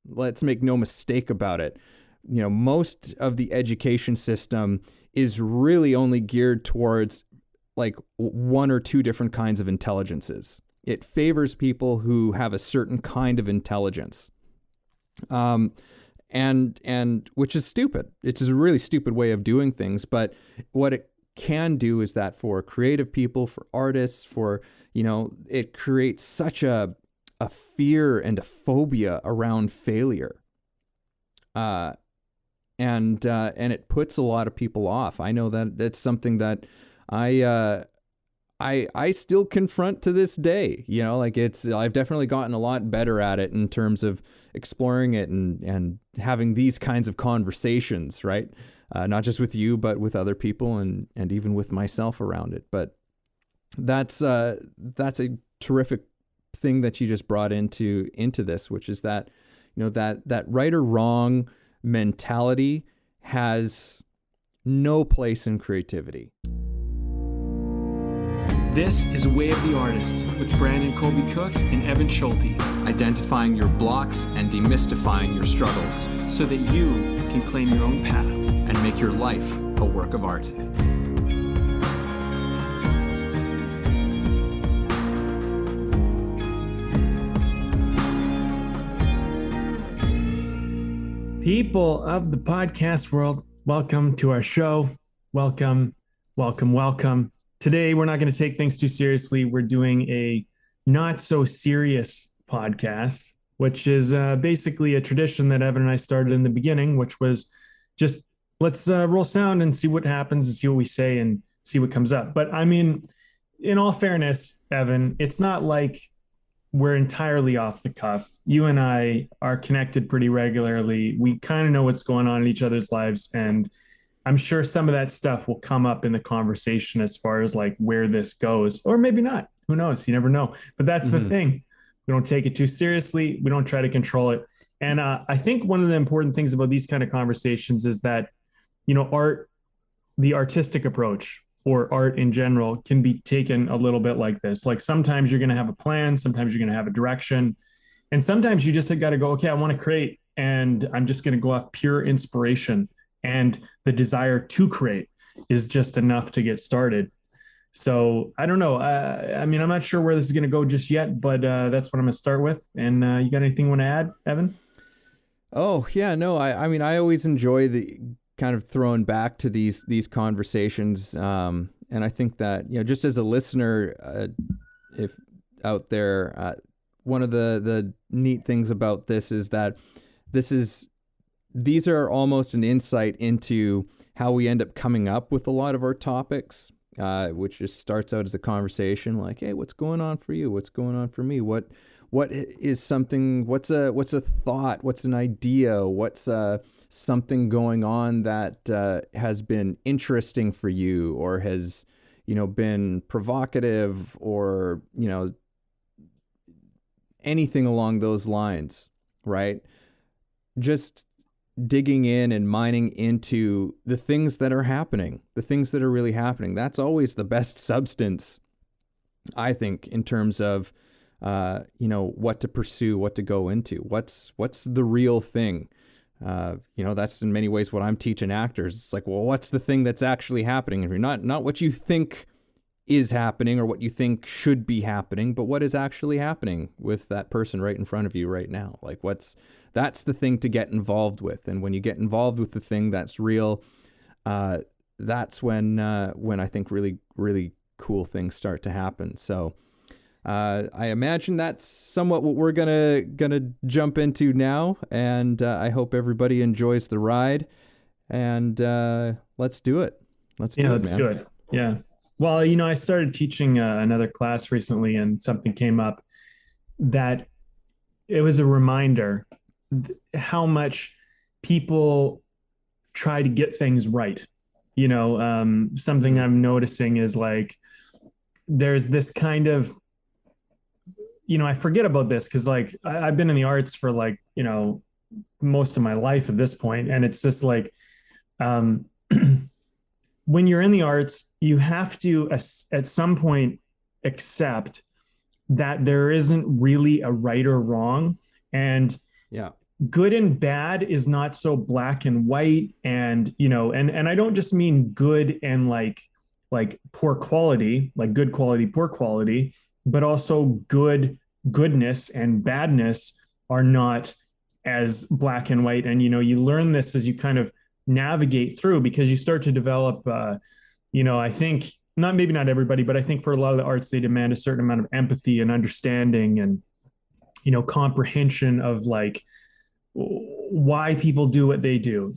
let's make no mistake about it. Most of the education system is really only geared towards like one or two different kinds of intelligences. It favors people who have a certain kind of intelligence. And which is stupid. It's a really stupid way of doing things. But what it can do is that for creative people, for artists, it creates such a fear and a phobia around failure. And it puts a lot of people off. I know that it's something that I still confront to this day. I've definitely gotten a lot better at it in terms of exploring it and having these kinds of conversations, right? Not just with you, but with other people and even with myself around it. But that's a terrific thing that you just brought into this, which is that, that right or wrong mentality has no place in creativity. This is Way of the Artist with Brandon Colby Cook and Evan Schulte. Identifying your blocks and demystifying your struggles so that you can claim your own path and make your life a work of art. People of the podcast world, welcome to our show. Welcome, welcome, welcome. Today, we're not going to take things too seriously. We're doing a not so serious podcast, which is basically a tradition that Evan and I started in the beginning, which was just let's roll sound and see what happens and see what we say and see what comes up. But I mean, in all fairness, Evan, it's not like we're entirely off the cuff. You and I are connected pretty regularly. We kind of know what's going on in each other's lives, and I'm sure some of that stuff will come up in the conversation as far as like where this goes, or maybe not. Who knows? You never know. But that's the thing. We don't take it too seriously. We don't try to control it. And I think one of the important things about these kind of conversations is that, art, the artistic approach or art in general can be taken a little bit like this. Like sometimes you're going to have a plan, sometimes you're going to have a direction, and sometimes you just got to go, okay, I want to create, and I'm just going to go off pure inspiration. And the desire to create is just enough to get started. So I don't know. I mean, I'm not sure where this is going to go just yet, but that's what I'm going to start with. And you got anything you want to add, Evan? Oh, yeah, no, I mean, I always enjoy the kind of throwing back to these conversations. And I think that, just as a listener, if out there, one of the neat things about this is that these are almost an insight into how we end up coming up with a lot of our topics, which just starts out as a conversation like, hey, what's going on for you? What's going on for me? What is something, what's a thought? What's an idea? What's something going on that has been interesting for you or has, been provocative or, anything along those lines, right? Just digging in and mining into the things that are happening, the things that are really happening. That's always the best substance, I think, in terms of, what to pursue, what to go into, what's the real thing. That's in many ways what I'm teaching actors. It's like, well, what's the thing that's actually happening? And not what you think is happening or what you think should be happening, but what is actually happening with that person right in front of you right now. Like that's the thing to get involved with. And when you get involved with the thing that's real, that's when I think really, really cool things start to happen. So I imagine that's somewhat what we're gonna jump into now. And I hope everybody enjoys the ride. And let's do it. Let's do it. Yeah. Well, I started teaching another class recently, and something came up that it was a reminder how much people try to get things right. Something I'm noticing is like, there's this kind of, I forget about this because like I've been in the arts for like, most of my life at this point. And it's just like, when you're in the arts, you have to, at some point, accept that there isn't really a right or wrong. And good and bad is not so black and white, and and I don't just mean good and like poor quality, like good quality, poor quality, but also goodness and badness are not as black and white. And you learn this as you kind of navigate through, because you start to develop I think, not maybe not everybody, but I think for a lot of the arts, they demand a certain amount of empathy and understanding and comprehension of like why people do what they do.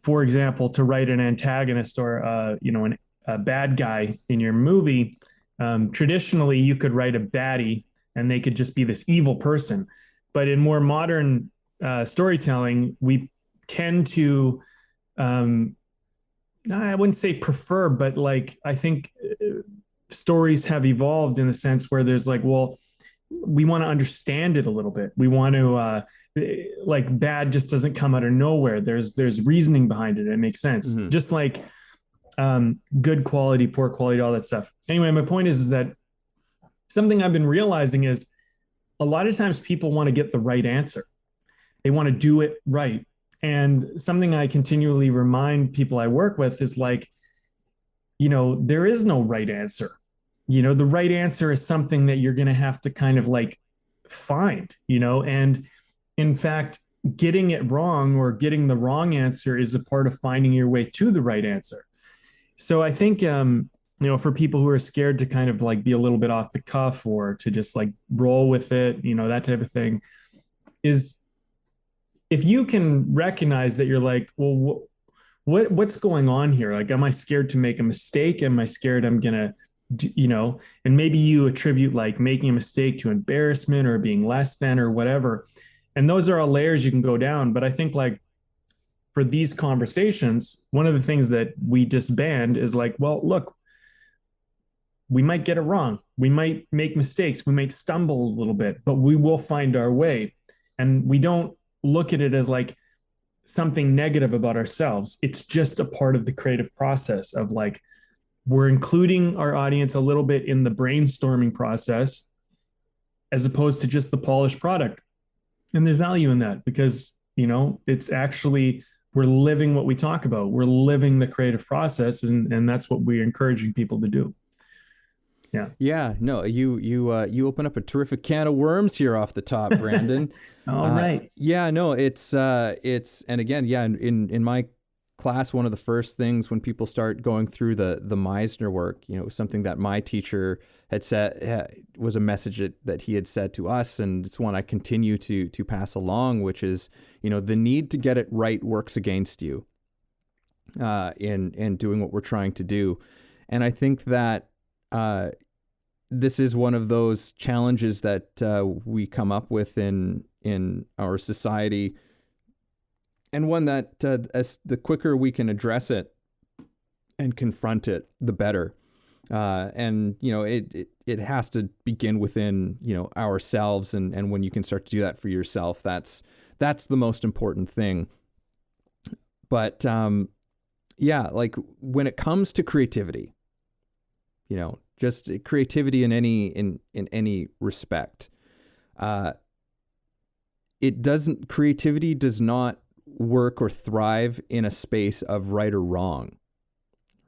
For example, to write an antagonist or a bad guy in your movie, traditionally you could write a baddie and they could just be this evil person. But in more modern storytelling, we tend to, I wouldn't say prefer, but like I think stories have evolved in the sense where there's like, well, we want to understand it a little bit. We want to like bad just doesn't come out of nowhere. There's reasoning behind it. It makes sense. Mm-hmm. Just like good quality, poor quality, all that stuff. Anyway, my point is that something I've been realizing is a lot of times people want to get the right answer. They want to do it right. And something I continually remind people I work with is like, there is no right answer. The right answer is something that you're going to have to kind of like find, and in fact, getting it wrong or getting the wrong answer is a part of finding your way to the right answer. So I think, for people who are scared to kind of like be a little bit off the cuff or to just like roll with it, that type of thing, is if you can recognize that you're like, well, what's going on here? Like, am I scared to make a mistake? Am I scared I'm going to, and maybe you attribute like making a mistake to embarrassment or being less than or whatever. And those are all layers you can go down. But I think like for these conversations, one of the things that we disband is like, well, look, we might get it wrong. We might make mistakes. We might stumble a little bit, but we will find our way. And we don't look at it as like something negative about ourselves. It's just a part of the creative process of like, we're including our audience a little bit in the brainstorming process as opposed to just the polished product. And there's value in that because, it's actually, we're living what we talk about. We're living the creative process. And that's what we're encouraging people to do. Yeah. Yeah. No, you open up a terrific can of worms here off the top, Brandon. All right. Yeah, no, it's, and again, yeah, in my class, one of the first things when people start going through the Meisner work, something that my teacher had said was a message that he had said to us, and it's one I continue to pass along, which is, the need to get it right works against you in doing what we're trying to do. And I think that this is one of those challenges that we come up with in our society, and one that as the quicker we can address it and confront it, the better. And it has to begin within ourselves, and when you can start to do that for yourself, that's the most important thing. But like when it comes to creativity, just creativity in any respect, creativity does not work or thrive in a space of right or wrong,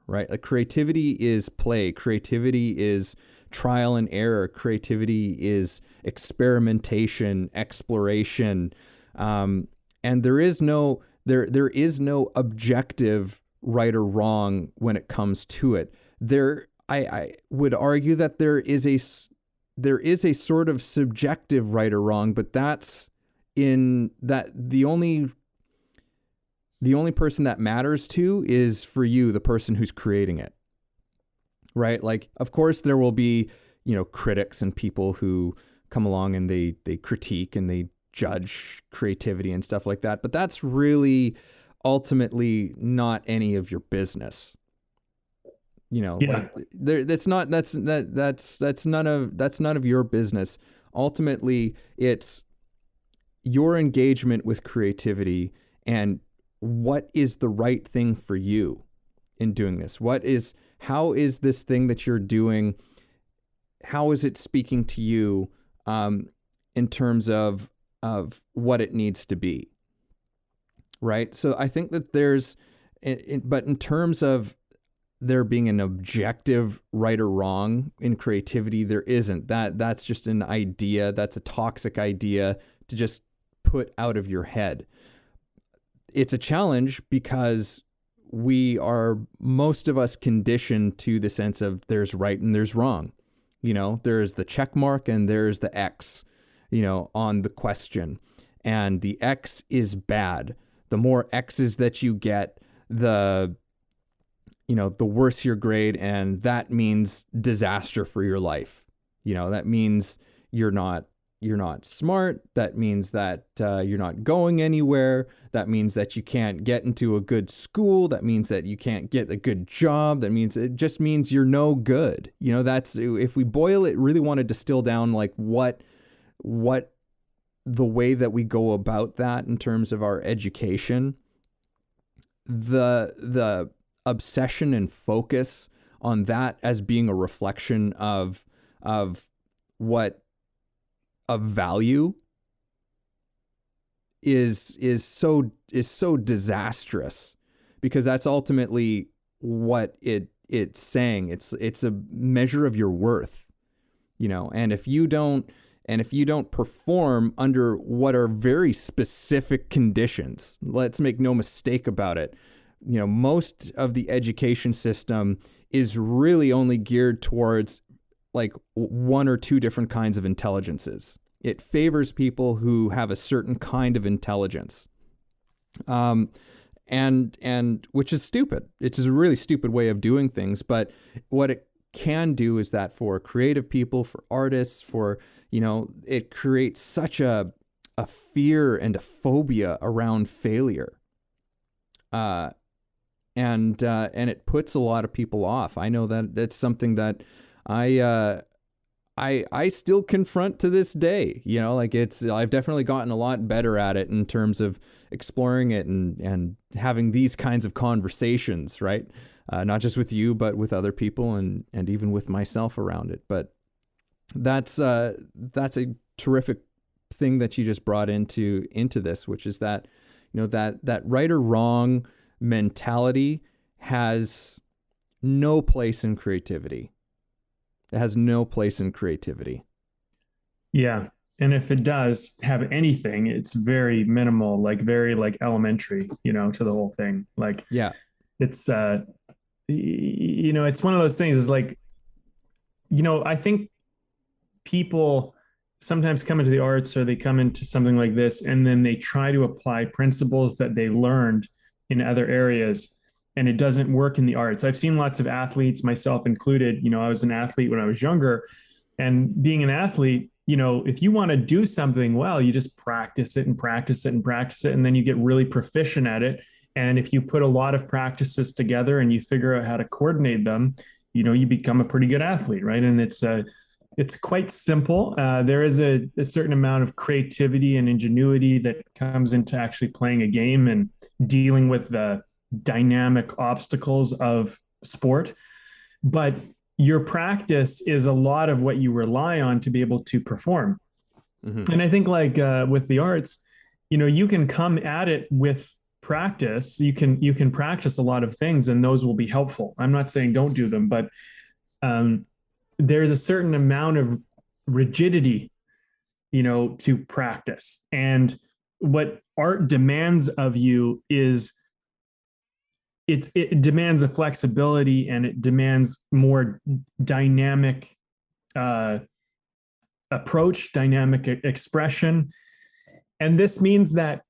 right? Like creativity is play. Creativity is trial and error. Creativity is experimentation, exploration. And there is no objective right or wrong when it comes to it. I would argue that there is a sort of subjective right or wrong, but that's in that the only person that matters to is for you, the person who's creating it, right? Like, of course there will be, critics and people who come along and they critique and they judge creativity and stuff like that. But that's really ultimately not any of your business. Yeah. Like that's none of your business. Ultimately, it's your engagement with creativity and what is the right thing for you in doing this? How is this thing that you're doing, how is it speaking to you in terms of of what it needs to be. Right. So I think that but in terms of there being an objective right or wrong in creativity, there isn't. That's just an idea. That's a toxic idea to just put out of your head. It's a challenge because most of us conditioned to the sense of there's right and there's wrong. There's the check mark and there's the X, on the question. And the X is bad. The more X's that you get, the worse your grade, and that means disaster for your life. That means you're not smart. That means that you're not going anywhere. That means that you can't get into a good school. That means that you can't get a good job. It just means you're no good. That's, if we really want to distill down like what the way that we go about that in terms of our education, the obsession and focus on that as being a reflection of what of value is so disastrous, because that's ultimately what it's saying. It's a measure of your worth, and if you don't perform under what are very specific conditions, let's make no mistake about it. Most of the education system is really only geared towards like one or two different kinds of intelligences. It favors people who have a certain kind of intelligence. And which is stupid. It's a really stupid way of doing things, but what it can do is that for creative people, for artists, it creates such a fear and a phobia around failure. And it puts a lot of people off. I know that that's something that I still confront to this day. I've definitely gotten a lot better at it in terms of exploring it and having these kinds of conversations, right? Not just with you, but with other people and even with myself around it. But that's a terrific thing that you just brought into this, which is that, that right or wrong mentality has no place in creativity. It has no place in creativity. Yeah. And if it does have anything, it's very minimal, very elementary, to the whole thing. Yeah, it's, it's one of those things is I think people sometimes come into the arts or they come into something like this, and then they try to apply principles that they learned in other areas, and it doesn't work in the arts. I've seen lots of athletes, myself included. I was an athlete when I was younger, and being an athlete, if you want to do something well, you just practice it and practice it and practice it, and then you get really proficient at it. And if you put a lot of practices together and you figure out how to coordinate them, you become a pretty good athlete, right? And it's quite simple. There is a certain amount of creativity and ingenuity that comes into actually playing a game and dealing with the dynamic obstacles of sport. But your practice is a lot of what you rely on to be able to perform. Mm-hmm. And I think with the arts, you can come at it with practice. You can practice a lot of things, and those will be helpful. I'm not saying don't do them, but there's a certain amount of rigidity, to practice. And what art demands of you is it demands a flexibility, and it demands more dynamic approach, dynamic expression. And this means that,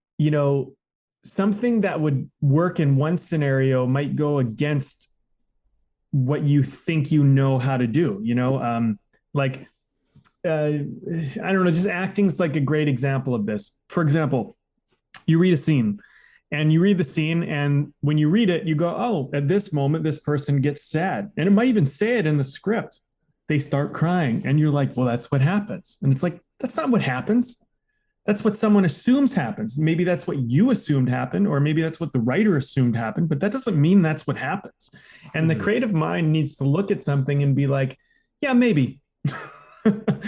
something that would work in one scenario might go against what you think how to do, I don't know, just acting's like a great example of this. For example, you read a scene and you read the scene, and when you read it, you go, oh, at this moment, this person gets sad. And it might even say it in the script. They start crying, and you're like, well, that's what happens. And it's like, that's not what happens. That's what someone assumes happens. Maybe that's what you assumed happened, or maybe that's what the writer assumed happened, but that doesn't mean that's what happens. And the creative mind needs to look at something and be like, yeah, maybe.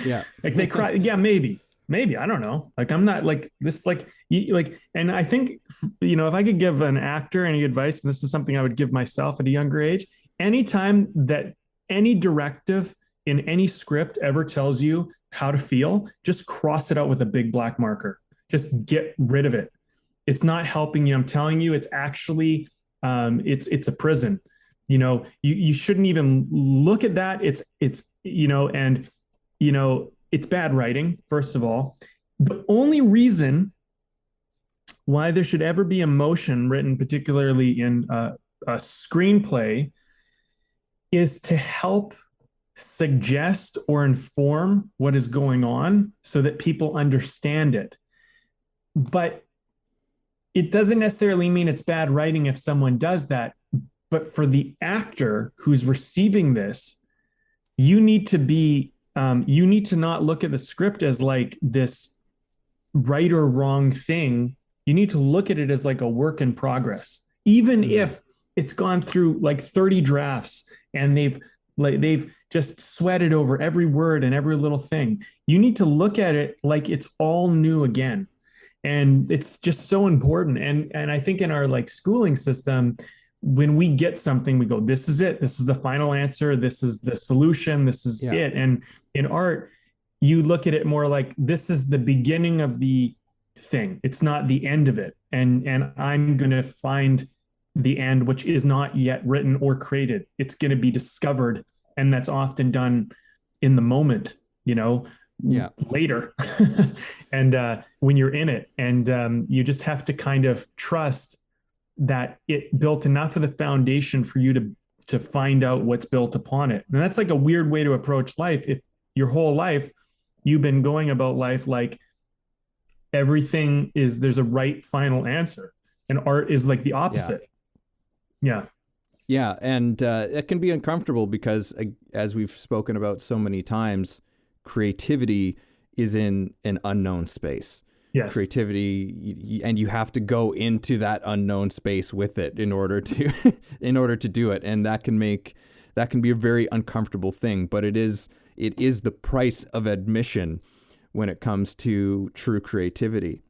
Yeah. They cry. Yeah, maybe. maybe, I don't know. Like, I'm not like this, like, and I think, if I could give an actor any advice, and this is something I would give myself at a younger age, anytime that any directive in any script ever tells you how to feel, just cross it out with a big black marker. Just get rid of it. It's not helping you. I'm telling you, it's actually, it's a prison. You shouldn't even look at that. And it's bad writing, first of all. The only reason why there should ever be emotion written, particularly in a screenplay, is to help suggest or inform what is going on so that people understand it. But it doesn't necessarily mean it's bad writing if someone does that. But for the actor who's receiving this, you need to not look at the script as like this right or wrong thing. You need to look at it as like a work in progress, even if it's gone through like 30 drafts and they've just sweated over every word and every little thing. You need to look at it like it's all new again. And it's just so important. And I think in our like schooling system, when we get something, we go, this is it. This is the final answer. This is the solution. This is it. And in art, you look at it more like this is the beginning of the thing. It's not the end of it. And I'm going to find the end, which is not yet written or created. It's going to be discovered. And that's often done in the moment, later. And when you're in it, and you just have to kind of trust that it built enough of the foundation for you to find out what's built upon it. And that's like a weird way to approach life. If your whole life you've been going about life like there's a right final answer, and art is like the opposite. Yeah, and it can be uncomfortable because, as we've spoken about so many times, creativity is in an unknown space. Yes. Creativity, and you have to go into that unknown space with it in order to do it, and that can be a very uncomfortable thing. But it is the price of admission when it comes to true creativity.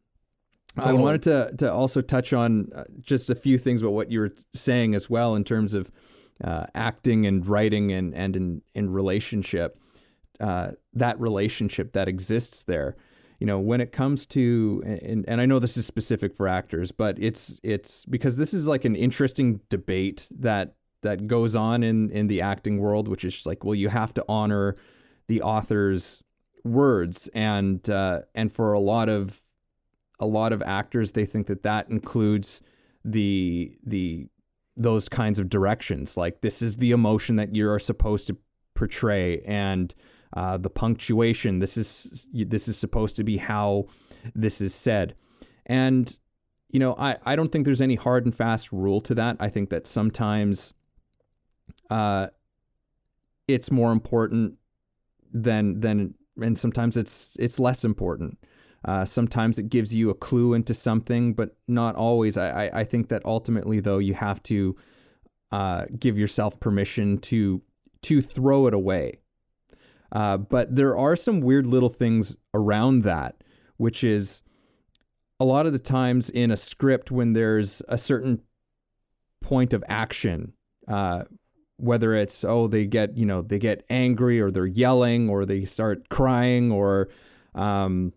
Totally. I wanted to also touch on just a few things about what you were saying as well in terms of acting and writing and in relationship, that relationship that exists there. When it comes to, and I know this is specific for actors, but it's because this is like an interesting debate that goes on in the acting world, which is just like, well, you have to honor the author's words, and for a lot of actors, they think that includes those kinds of directions, like this is the emotion that you are supposed to portray, and the punctuation, this is supposed to be how this is said. And I don't think there's any hard and fast rule to that. I think that sometimes it's more important than and sometimes it's less important. Sometimes it gives you a clue into something, but not always. I think that ultimately, though, you have to give yourself permission to throw it away. But there are some weird little things around that, which is a lot of the times in a script when there's a certain point of action, whether it's, they get angry, or they're yelling, or they start crying, or, all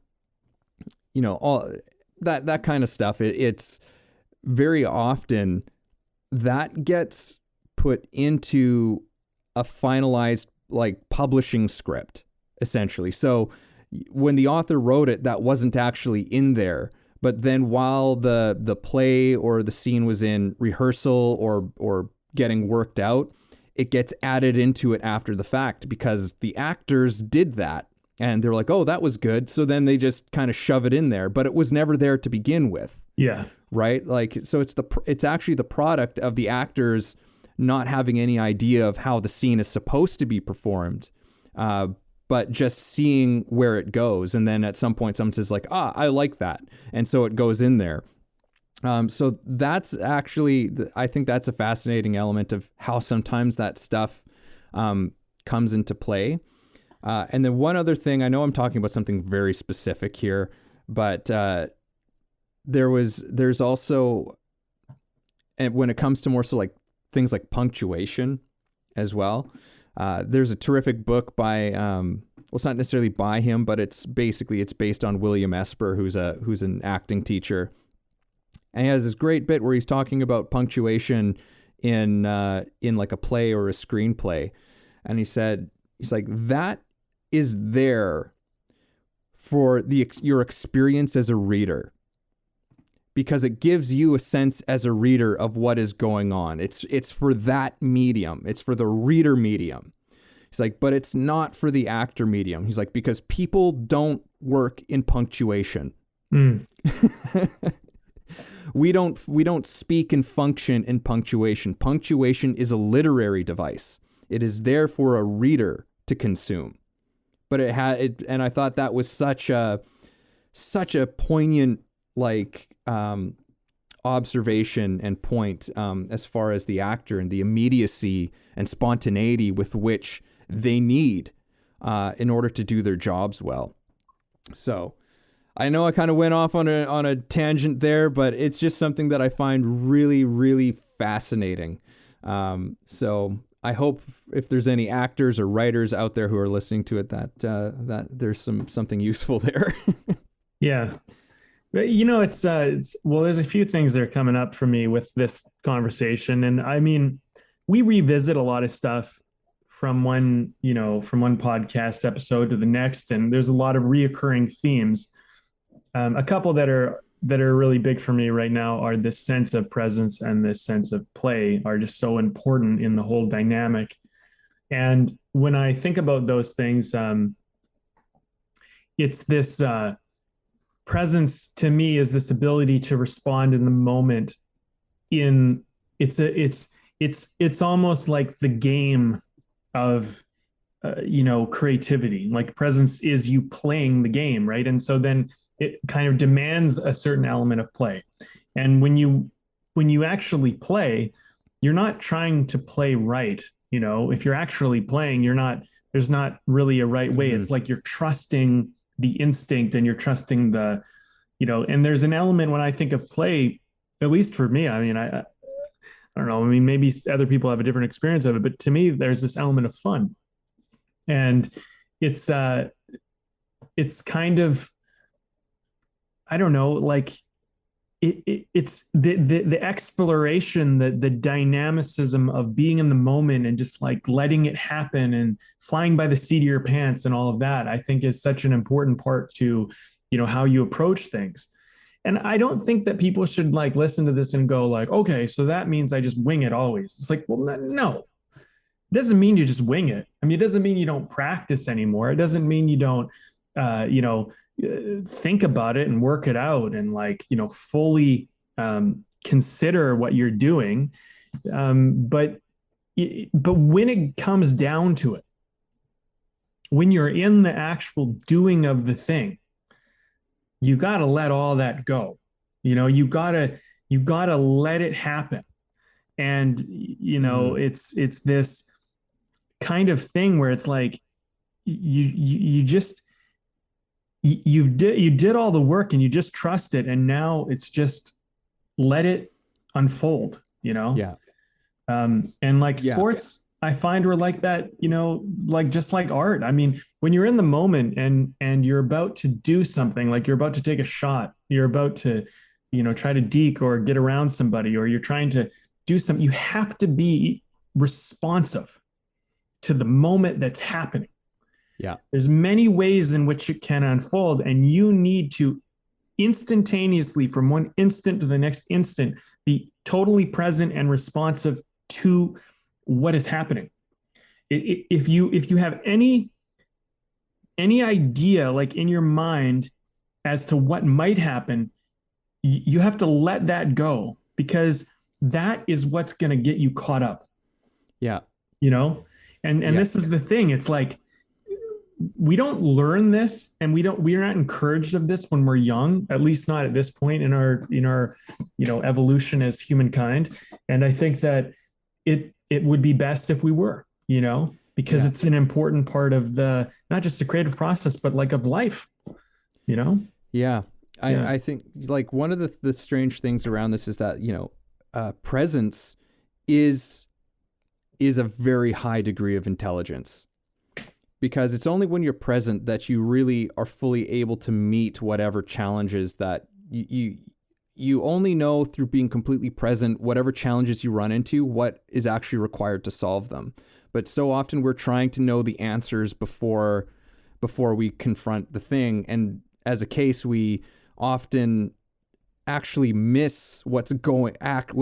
that kind of stuff. It's very often that gets put into a finalized like publishing script, essentially. So when the author wrote it, that wasn't actually in there. But then while the play or the scene was in rehearsal or getting worked out, it gets added into it after the fact because the actors did that. And they're like, oh, that was good. So then they just kind of shove it in there, but it was never there to begin with. Yeah. Right? Like, so it's actually the product of the actors not having any idea of how the scene is supposed to be performed, but just seeing where it goes. And then at some point, someone says like, I like that. And so it goes in there. So that's actually, I think that's a fascinating element of how sometimes that stuff comes into play. And then one other thing, I know I'm talking about something very specific here, but there's also, and when it comes to more so like things like punctuation as well, there's a terrific book by, well, it's not necessarily by him, but it's based on William Esper, who's an acting teacher. And he has this great bit where he's talking about punctuation in like a play or a screenplay. And he's like, that is there for your experience as a reader, because it gives you a sense as a reader of what is going on. It's for that medium. It's for the reader medium. He's like, but it's not for the actor medium. He's like, because people don't work in punctuation. We don't speak and function in punctuation. Punctuation is a literary device. It is there for a reader to consume. But and I thought that was such a poignant observation and point as far as the actor and the immediacy and spontaneity with which they need in order to do their jobs well. So I know I kind of went off on a tangent there, but it's just something that I find really, really fascinating. So I hope if there's any actors or writers out there who are listening to it, that there's something useful there. Yeah. But, you know, it's well, there's a few things that are coming up for me with this conversation. And I mean, we revisit a lot of stuff from one podcast episode to the next. And there's a lot of reoccurring themes. A couple that are really big for me right now are this sense of presence and this sense of play are just so important in the whole dynamic. And when I think about those things, it's this presence to me is this ability to respond in the moment. It's almost like the game of creativity. Like presence is you playing the game, right? And so then it kind of demands a certain element of play. And when you actually play, you're not trying to play right. You know, if you're actually playing, there's not really a right way. It's like you're trusting the instinct and you're trusting and there's an element when I think of play, at least for me, I mean, I don't know. I mean, maybe other people have a different experience of it, but to me, there's this element of fun. And it's kind of, I don't know, like it's the exploration, the dynamicism of being in the moment and just like letting it happen and flying by the seat of your pants and all of that, I think is such an important part to, how you approach things. And I don't think that people should like listen to this and go like, okay, so that means I just wing it always. It's like, well, no, it doesn't mean you just wing it. I mean, it doesn't mean you don't practice anymore. It doesn't mean you don't, think about it and work it out and fully consider what you're doing. But when it comes down to it, when you're in the actual doing of the thing, you got to let all that go. You got to let it happen. And, it's this kind of thing where it's like, you did all the work and you just trust it. And now it's just let it unfold, Yeah. And like sports, I find we're like that, just like art. I mean, when you're in the moment and you're about to do something, like you're about to take a shot, you're about to, try to deke or get around somebody, or you're trying to do something, you have to be responsive to the moment that's happening. Yeah. There's many ways in which it can unfold, and you need to instantaneously, from one instant to the next instant, be totally present and responsive to what is happening. If you have any idea like in your mind as to what might happen, you have to let that go, because that is what's going to get you caught up. Yeah. And this is the thing. It's like, we don't learn this, and we're not encouraged of this when we're young, at least not at this point in our evolution as humankind. And I think that it would be best if we were, because Yeah. it's an important part of the, not just the creative process, but like of life, you know? Yeah. Yeah. I think like one of the strange things around this is that, presence is a very high degree of intelligence, because it's only when you're present that you really are fully able to meet whatever challenges that you only know through being completely present, whatever challenges you run into, what is actually required to solve them. But so often we're trying to know the answers before we confront the thing. And as a case, we often actually miss what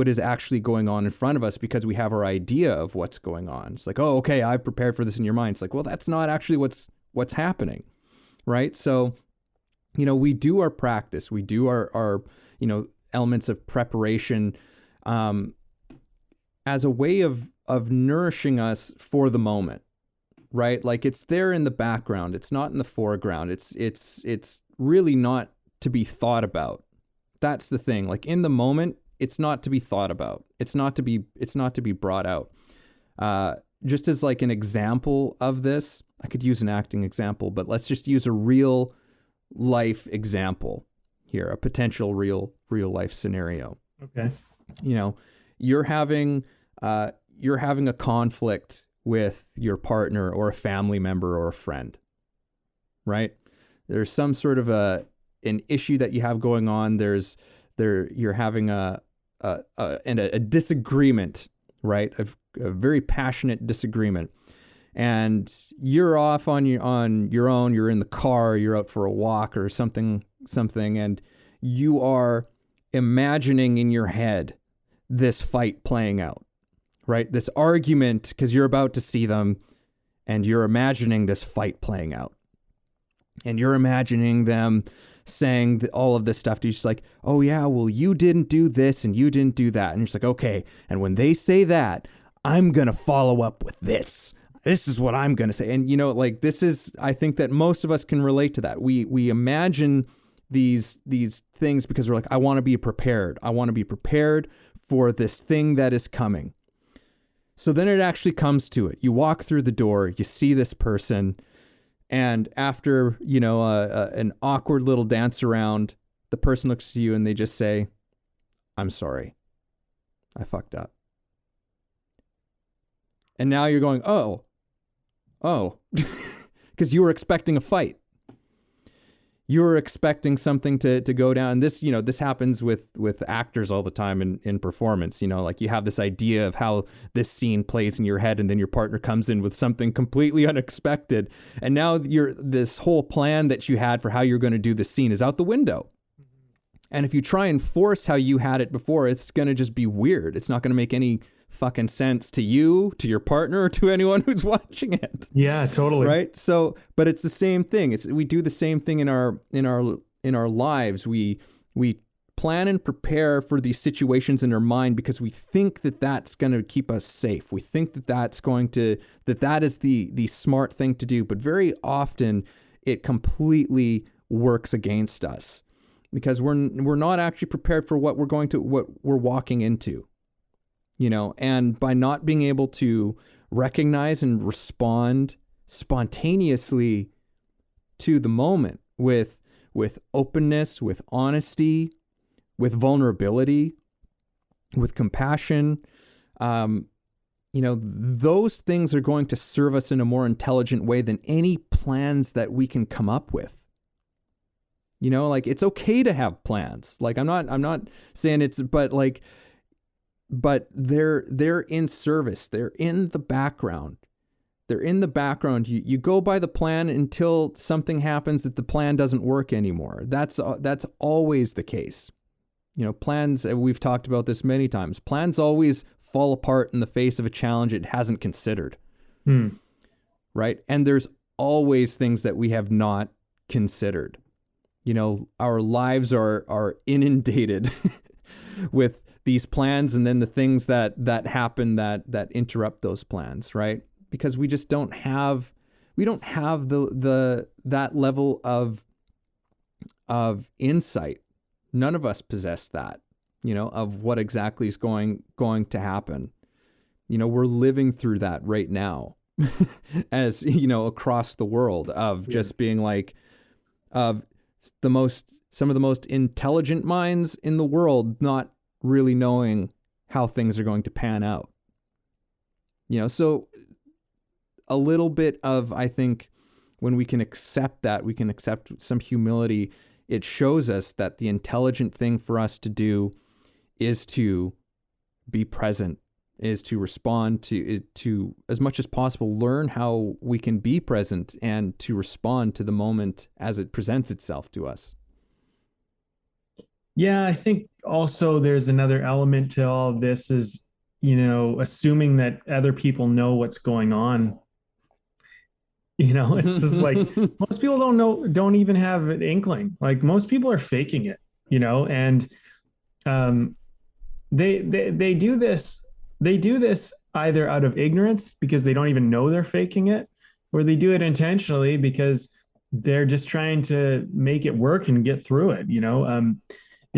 is actually going on in front of us because we have our idea of what's going on. It's like, oh, okay, I've prepared for this in your mind. It's like, well, that's not actually what's happening, right? So, we do our practice, we do our elements of preparation, as a way of nourishing us for the moment, right? Like it's there in the background, it's not in the foreground. It's really not to be thought about. That's the thing. Like in the moment, it's not to be thought about. It's not to be brought out. Just as like an example of this, I could use an acting example, but let's just use a real life example here, a potential real life scenario. Okay. You're having a conflict with your partner or a family member or a friend, right? There's some sort of an issue that you have going on. You're having a disagreement, right? A very passionate disagreement. And you're off on your own, you're in the car, you're out for a walk or something, and you are imagining in your head this fight playing out, right? This argument, because you're about to see them, and you're imagining this fight playing out. And you're imagining them saying all of this stuff to you, just like, oh yeah, well, you didn't do this and you didn't do that. And you're just like, okay, and when they say that, I'm going to follow up with this. This is what I'm going to say. And, like this is, I think that most of us can relate to that. We imagine these things because we're like, I want to be prepared. I want to be prepared for this thing that is coming. So then it actually comes to it. You walk through the door, you see this person, and after, an awkward little dance around, the person looks to you and they just say, I'm sorry. I fucked up. And now you're going, oh, because you were expecting a fight. You were expecting something to go down. This, this happens with actors all the time in performance. Like you have this idea of how this scene plays in your head, and then your partner comes in with something completely unexpected. And now this whole plan that you had for how you're going to do the scene is out the window. And if you try and force how you had it before, it's going to just be weird. It's not going to make any fucking sense to you, to your partner, or to anyone who's watching it. Yeah, totally. Right. So, but it's the same thing. We do the same thing in our lives. We plan and prepare for these situations in our mind because we think that that's going to keep us safe. We think that that is the smart thing to do. But very often it completely works against us because we're not actually prepared for what we're walking into. And by not being able to recognize and respond spontaneously to the moment with openness, with honesty, with vulnerability, with compassion, those things are going to serve us in a more intelligent way than any plans that we can come up with. Like it's okay to have plans. Like I'm not saying but they're in service. They're in the background. You go by the plan until something happens that the plan doesn't work anymore. That's always the case. Plans, we've talked about this many times. Plans always fall apart in the face of a challenge it hasn't considered. Right? And there's always things that we have not considered. Our lives are inundated with these plans, and then the things that happen that interrupt those plans, right? Because we just don't have that level of insight. None of us possess that, of what exactly is going to happen. We're living through that right now. as you know, across the world of just being like, of some of the most intelligent minds in the world not really knowing how things are going to pan out. You know, so a little bit of, I think, when we can accept that, we can accept some humility, it shows us that the intelligent thing for us to do is to be present, is to respond to as much as possible, learn how we can be present and to respond to the moment as it presents itself to us. Yeah, I think also there's another element to all of this is, assuming that other people know what's going on. It's just like most people don't even have an inkling. Like most people are faking it, and um, they do this. They do this either out of ignorance because they don't even know they're faking it, or they do it intentionally because they're just trying to make it work and get through it.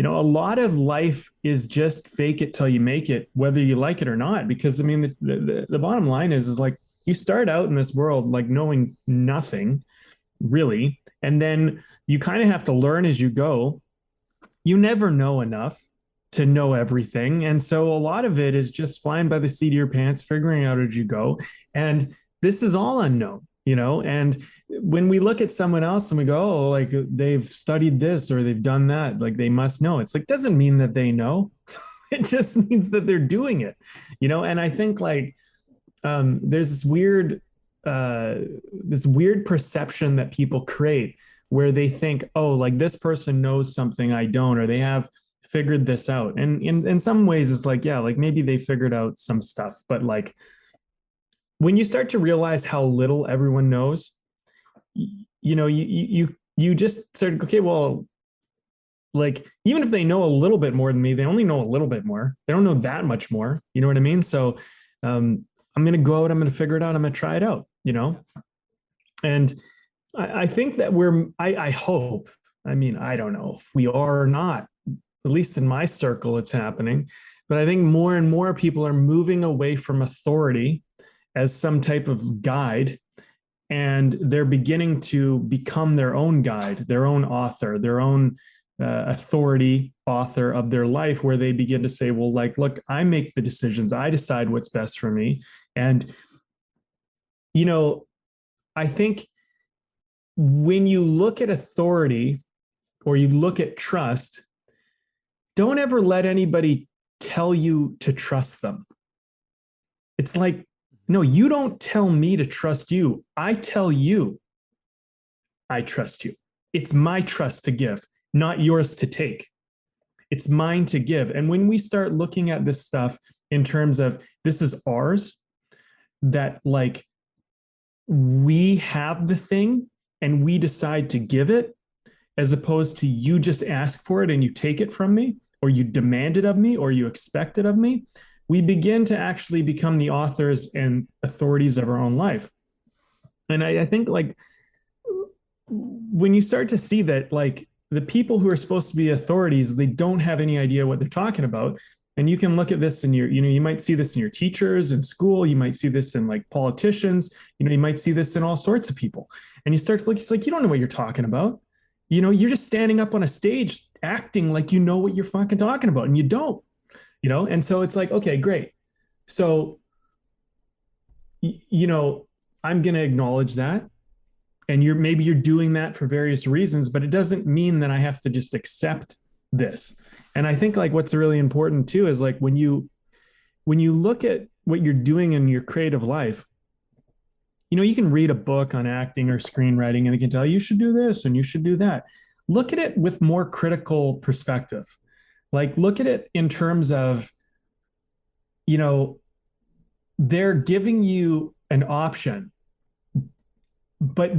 A lot of life is just fake it till you make it, whether you like it or not. Because I mean, the bottom line is like you start out in this world like knowing nothing really, and then you kind of have to learn as you go. You never know enough to know everything, and so a lot of it is just flying by the seat of your pants, figuring out as you go. And this is all unknown, and when we look at someone else and we go, oh, like they've studied this or they've done that, like they must know. It's like, doesn't mean that they know. It just means that they're doing it, and I think like there's this weird perception that people create where they think, oh, like this person knows something I don't, or they have figured this out. And in some ways it's like, yeah, like maybe they figured out some stuff, but like when you start to realize how little everyone knows, you just sort of, okay, well, like even if they know a little bit more than me, they only know a little bit more. They don't know that much more. You know what I mean? So I'm going to go out, I'm going to figure it out, I'm going to try it out, And I think that I hope, I mean, I don't know if we are or not, at least in my circle, it's happening. But I think more and more people are moving away from authority as some type of guide, and they're beginning to become their own guide, their own author, their own authority author of their life, where they begin to say, well, like, look, I make the decisions. I decide what's best for me. And, I think when you look at authority or you look at trust, don't ever let anybody tell you to trust them. It's like, no, you don't tell me to trust you. I tell you I trust you. It's my trust to give, not yours to take. It's mine to give. And when we start looking at this stuff in terms of this is ours, that like we have the thing and we decide to give it, as opposed to you just ask for it and you take it from me, or you demand it of me, or you expect it of me, we begin to actually become the authors and authorities of our own life. And I think like when you start to see that, like the people who are supposed to be authorities, they don't have any idea what they're talking about. And you can look at this in your, you might see this in your teachers in school. You might see this in like politicians, you might see this in all sorts of people. And you start to look, it's like, you don't know what you're talking about. You're just standing up on a stage acting like you know what you're fucking talking about, and you don't, and so it's like, okay, great. So, I'm going to acknowledge that. And maybe you're doing that for various reasons, but it doesn't mean that I have to just accept this. And I think like what's really important too is like when you look at what you're doing in your creative life, you can read a book on acting or screenwriting and it can tell you should do this and you should do that. Look at it with more critical perspective. Like look at it in terms of, they're giving you an option, but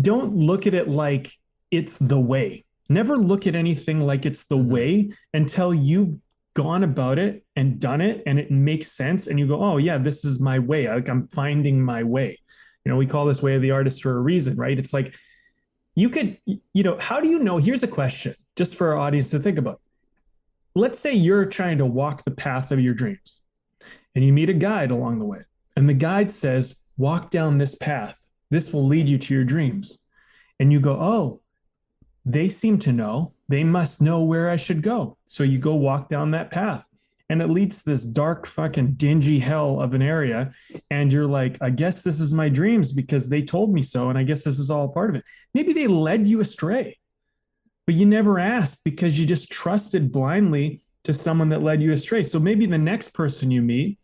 don't look at it like it's the way. Never look at anything like it's the way until you've gone about it and done it and it makes sense and you go, oh yeah, this is my way. Like I'm finding my way. We call this way of the artist for a reason, right? It's like you could, how do you know? Here's a question just for our audience to think about. Let's say you're trying to walk the path of your dreams and you meet a guide along the way, and the guide says, walk down this path. This will lead you to your dreams. And you go, oh, they seem to know. They must know where I should go. So you go walk down that path. And it leads to this dark, fucking dingy hell of an area. And you're like, I guess this is my dreams because they told me so. And I guess this is all part of it. Maybe they led you astray, but you never asked because you just trusted blindly to someone that led you astray. So maybe the next person you meet,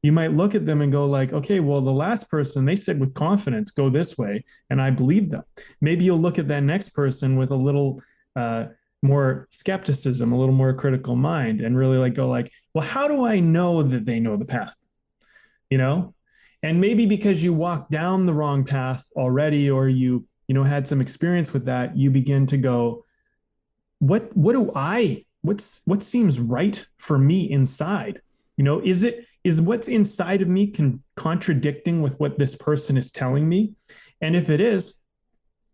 you might look at them and go like, okay, well, the last person, they said with confidence, go this way, and I believe them. Maybe you'll look at that next person with a little more skepticism, a little more critical mind, and really like go like, well, how do I know that they know the path? You know? And maybe because you walked down the wrong path already, or you know, had some experience with that, you begin to go, what seems right for me inside? You know, is what's inside of me contradicting with what this person is telling me? And if it is,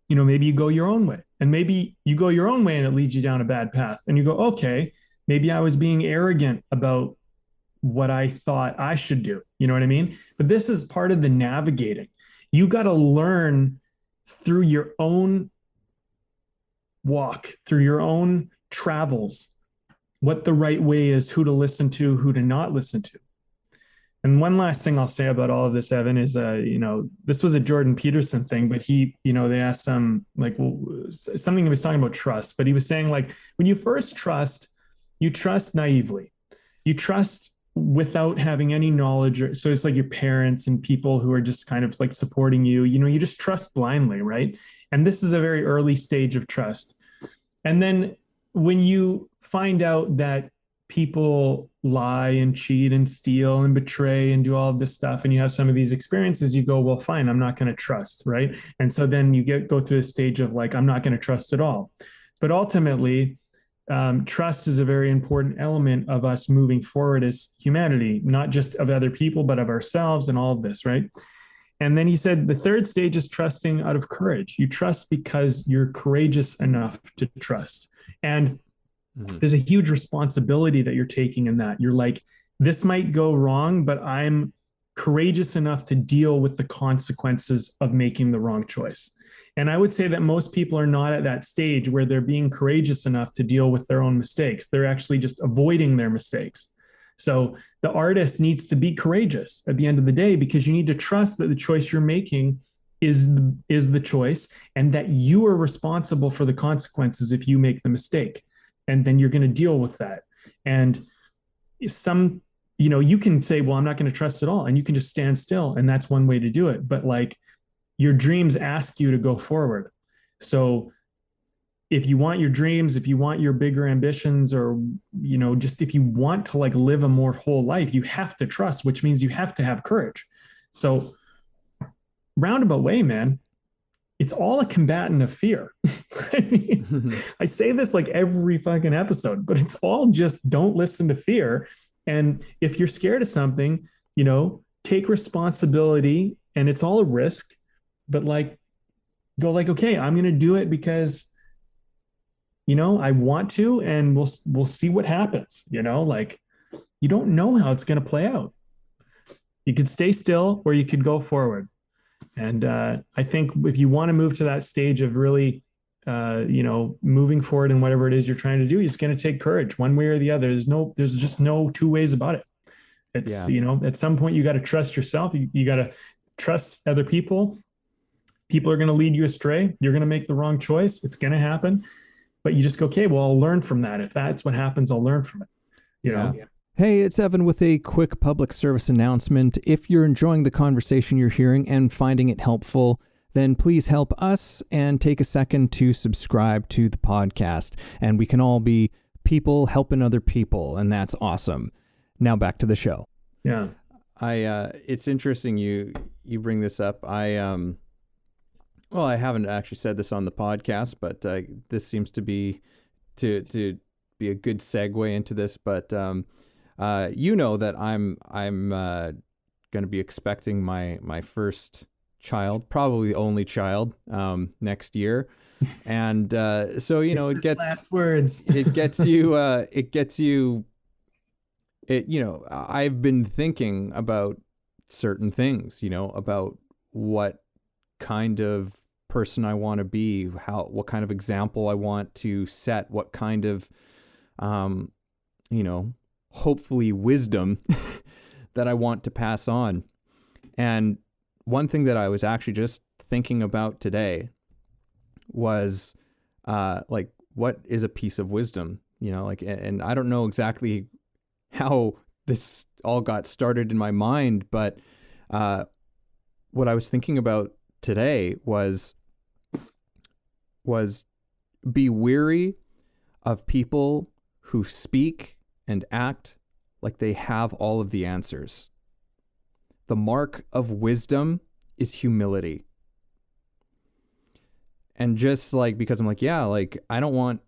you know, maybe you go your own way, and maybe you go your own way and it leads you down a bad path. And you go, okay, maybe I was being arrogant about what I thought I should do. You know what I mean? But this is part of the navigating. You got to learn through your own walk, through your own travels, what the right way is, who to listen to, who to not listen to. And one last thing I'll say about all of this, Evan, is, you know, this was a Jordan Peterson thing, but he, you know, they asked him like, well, something he was talking about trust, but he was saying like, when you first trust, you trust naively, you trust without having any knowledge. So it's like your parents and people who are just kind of like supporting you, you know, you just trust blindly, right? And this is a very early stage of trust. And then when you find out that people lie and cheat and steal and betray and do all of this stuff, and you have some of these experiences, you go, well, fine, I'm not going to trust, right? And so then you go through a stage of like, I'm not going to trust at all. But ultimately, trust is a very important element of us moving forward as humanity, not just of other people, but of ourselves and all of this, right? And then he said the third stage is trusting out of courage. You trust because you're courageous enough to trust. And there's a huge responsibility that you're taking in that. You're like, this might go wrong, but I'm courageous enough to deal with the consequences of making the wrong choice. And I would say that most people are not at that stage where they're being courageous enough to deal with their own mistakes. They're actually just avoiding their mistakes. So the artist needs to be courageous at the end of the day, because you need to trust that the choice you're making is the choice, and that you are responsible for the consequences if you make the mistake. And then you're going to deal with that. And some, you know, you can say, well, I'm not going to trust at all. And you can just stand still. And that's one way to do it. But like, your dreams ask you to go forward. So if you want your dreams, if you want your bigger ambitions, or, you know, just if you want to like live a more whole life, you have to trust, which means you have to have courage. So roundabout way, man, it's all a combatant of fear. I mean, I say this like every fucking episode, but it's all just don't listen to fear. And if you're scared of something, you know, take responsibility, and it's all a risk, but like, go like, okay, I'm going to do it because, you know, I want to, and we'll see what happens. You know, like, you don't know how it's going to play out. You could stay still, or you could go forward. And I think if you want to move to that stage of really, you know, moving forward in whatever it is you're trying to do, it's going to take courage one way or the other. There's just no two ways about it. It's, you know, at some point you got to trust yourself. You got to trust other people. People are going to lead you astray. You're going to make the wrong choice. It's going to happen, but you just go, okay, well, I'll learn from that. If that's what happens, I'll learn from it. You know? Yeah. Hey, it's Evan with a quick public service announcement. If you're enjoying the conversation you're hearing and finding it helpful, then please help us and take a second to subscribe to the podcast. And we can all be people helping other people, and that's awesome. Now back to the show. Yeah. It's interesting you bring this up. Well, I haven't actually said this on the podcast, but this seems to be to be a good segue into this. But you know that I'm going to be expecting my first child, probably the only child, next year, and so you know it gets last words. it gets you. You know, I've been thinking about certain things, about what kind of person I want to be, what kind of example I want to set, what kind of, hopefully wisdom that I want to pass on. And one thing that I was actually just thinking about today was, what is a piece of wisdom? And I don't know exactly how this all got started in my mind, but what I was thinking about today was be weary of people who speak and act like they have all of the answers. The mark of wisdom is humility. And just because I'm I don't want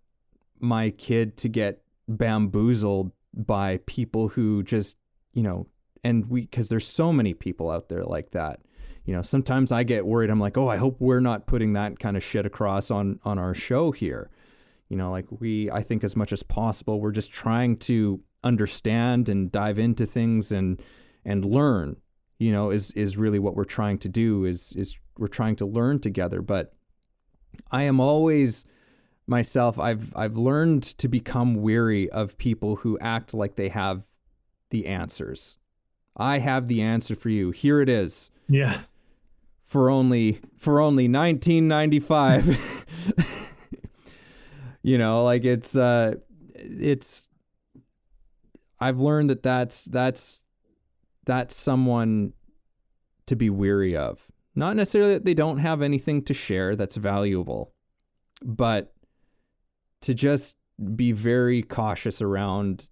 my kid to get bamboozled by people who just, because there's so many people out there like that. Sometimes I get worried. I'm like, oh, I hope we're not putting that kind of shit across on our show here. I think as much as possible, we're just trying to understand and dive into things and learn, is really what we're trying to do is we're trying to learn together. But I am always myself. I've learned to become weary of people who act like they have the answers. I have the answer for you. Here it is. Yeah. For only $19.95. It's I've learned that's someone to be weary of. Not necessarily that they don't have anything to share that's valuable, but to just be very cautious around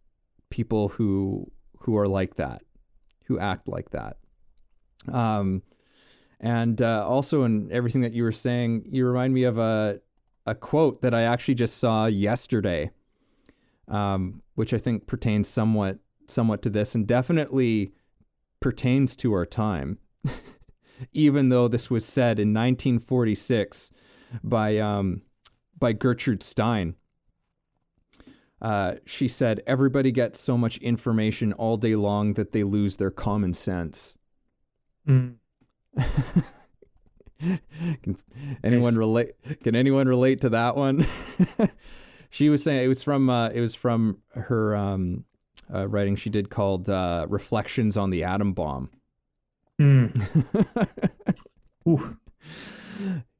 people who are like that, who act like that. And also in everything that you were saying, you remind me of a quote that I actually just saw yesterday, which I think pertains somewhat to this, and definitely pertains to our time, even though this was said in 1946 by Gertrude Stein. She said, "Everybody gets so much information all day long that they lose their common sense." Mm. Can anyone relate to that one? She was saying it was from her writing she did called Reflections on the Atom Bomb. Mm.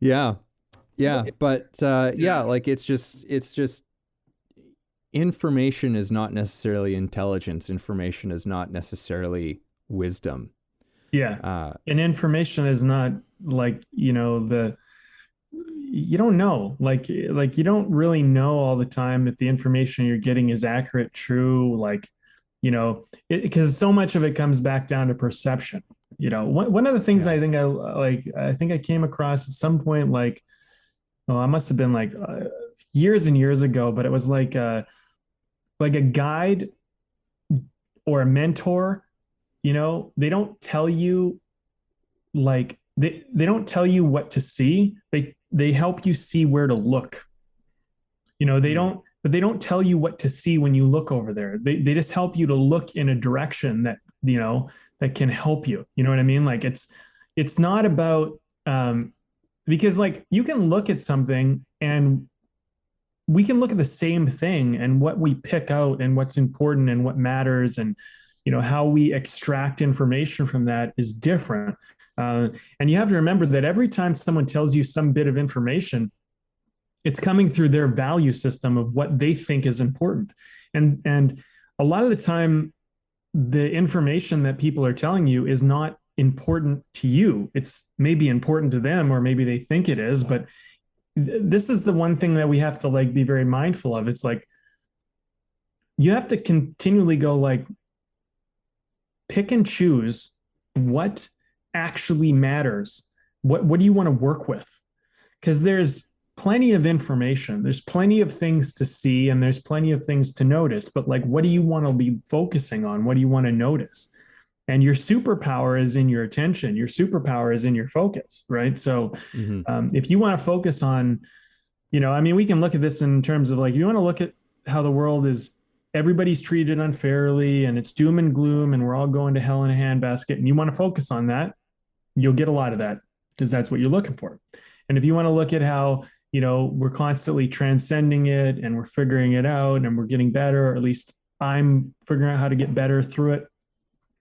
Yeah. But it's just information is not necessarily intelligence. Information is not necessarily wisdom. Yeah. And information is not you don't know, you don't really know all the time if the information you're getting is accurate, true, because so much of it comes back down to perception. One of the things I think I came across at some point, I must have been years and years ago, but it was like a guide or a mentor. They don't tell you they don't tell you what to see. They help you see where to look. They don't tell you what to see when you look over there. They just help you to look in a direction that that can help you. You know what I mean? It's not about because you can look at something and we can look at the same thing, and what we pick out and what's important and what matters and how we extract information from that is different. And you have to remember that every time someone tells you some bit of information, it's coming through their value system of what they think is important. And a lot of the time, the information that people are telling you is not important to you. It's maybe important to them, or maybe they think it is, but this is the one thing that we have to be very mindful of. It's you have to continually go pick and choose what actually matters. What do you want to work with? Because there's plenty of information, there's plenty of things to see, and there's plenty of things to notice, but what do you want to be focusing on? What do you want to notice? And your superpower is in your attention. Your superpower is in your focus, right? So if you want to focus on, we can look at this in terms of if you want to look at how the world is everybody's treated unfairly and it's doom and gloom and we're all going to hell in a handbasket, and you want to focus on that, you'll get a lot of that because that's what you're looking for. And if you want to look at how, we're constantly transcending it and we're figuring it out and we're getting better, or at least I'm figuring out how to get better through it,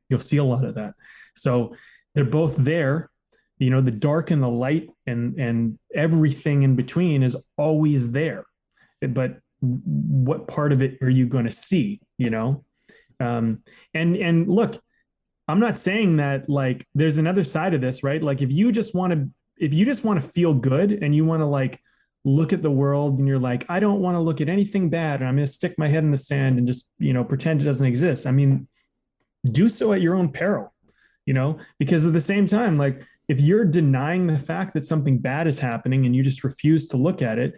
you'll see a lot of that. So they're both there. The dark and the light and everything in between is always there. But what part of it are you going to see? And look, I'm not saying that like there's another side of this, right? Like if you just want to feel good and you want to like look at the world and you're like, I don't want to look at anything bad and I'm going to stick my head in the sand and just, pretend it doesn't exist. I mean, do so at your own peril, because at the same time, like if you're denying the fact that something bad is happening and you just refuse to look at it,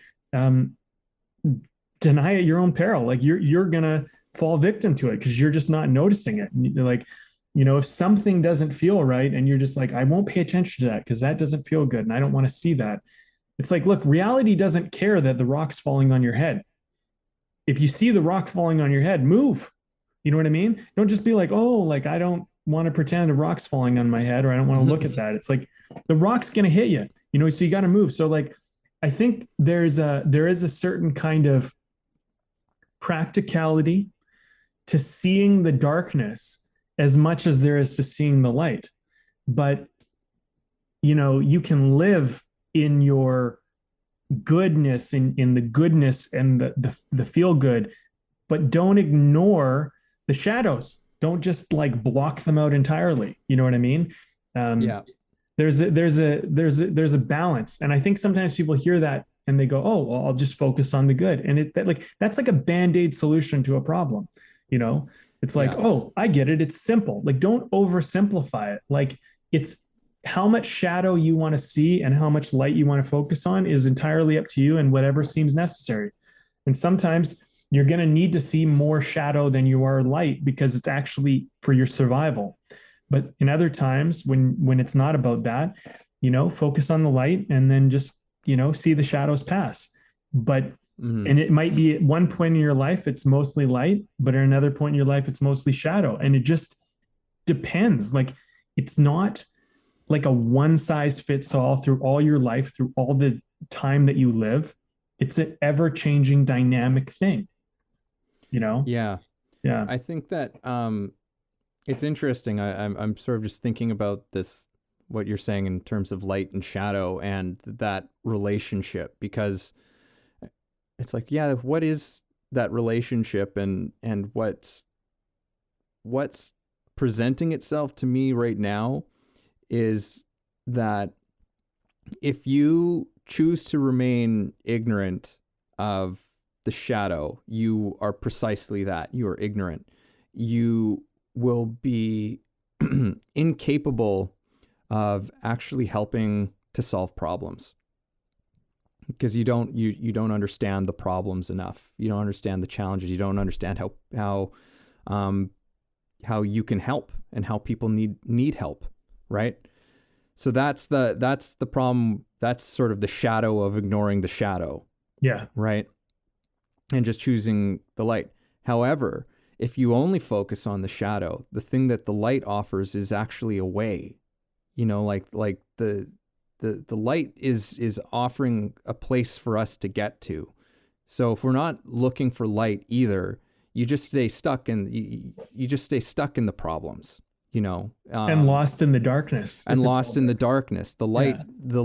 deny at your own peril. Like you're going to fall victim to it because you're just not noticing it. Like, if something doesn't feel right and you're just like, I won't pay attention to that because that doesn't feel good and I don't want to see that. It's like, look, reality doesn't care that the rock's falling on your head. If you see the rock falling on your head, move. You know what I mean? Don't just be like, oh, like I don't want to pretend a rock's falling on my head or I don't want to look at that. It's like the rock's going to hit you, so you got to move. So like, I think there is a certain kind of practicality to seeing the darkness as much as there is to seeing the light. But, you can live in your goodness, in the goodness and the feel good, but don't ignore the shadows. Don't just like block them out entirely. You know what I mean? Yeah. There's a balance. And I think sometimes people hear that and they go, oh, well, I'll just focus on the good. And that's like a Band-Aid solution to a problem. It's like, oh, I get it. It's simple. Like, don't oversimplify it. Like it's how much shadow you want to see and how much light you want to focus on is entirely up to you and whatever seems necessary. And sometimes you're going to need to see more shadow than you are light because it's actually for your survival. But in other times when it's not about that, focus on the light and then just, see the shadows pass. But and it might be at one point in your life, it's mostly light, but at another point in your life, it's mostly shadow. And it just depends. Like it's not like a one size fits all through all your life, through all the time that you live. It's an ever changing dynamic thing, Yeah. Yeah. I think that, it's interesting. I'm sort of just thinking about this, what you're saying in terms of light and shadow and that relationship, because it's like, yeah, what is that relationship and what's presenting itself to me right now is that if you choose to remain ignorant of the shadow, you are precisely that. You are ignorant. You will be incapable of actually helping to solve problems because you don't understand the problems enough. You don't understand the challenges. You don't understand how you can help and how people need help, right? So that's the problem. That's sort of the shadow of ignoring the shadow. Yeah. Right. And just choosing the light. However, if you only focus on the shadow, the thing that the light offers is actually a way. Like the light is offering a place for us to get to. So if we're not looking for light either, you just stay stuck in the problems, and lost in the darkness. And lost in the darkness. The light, the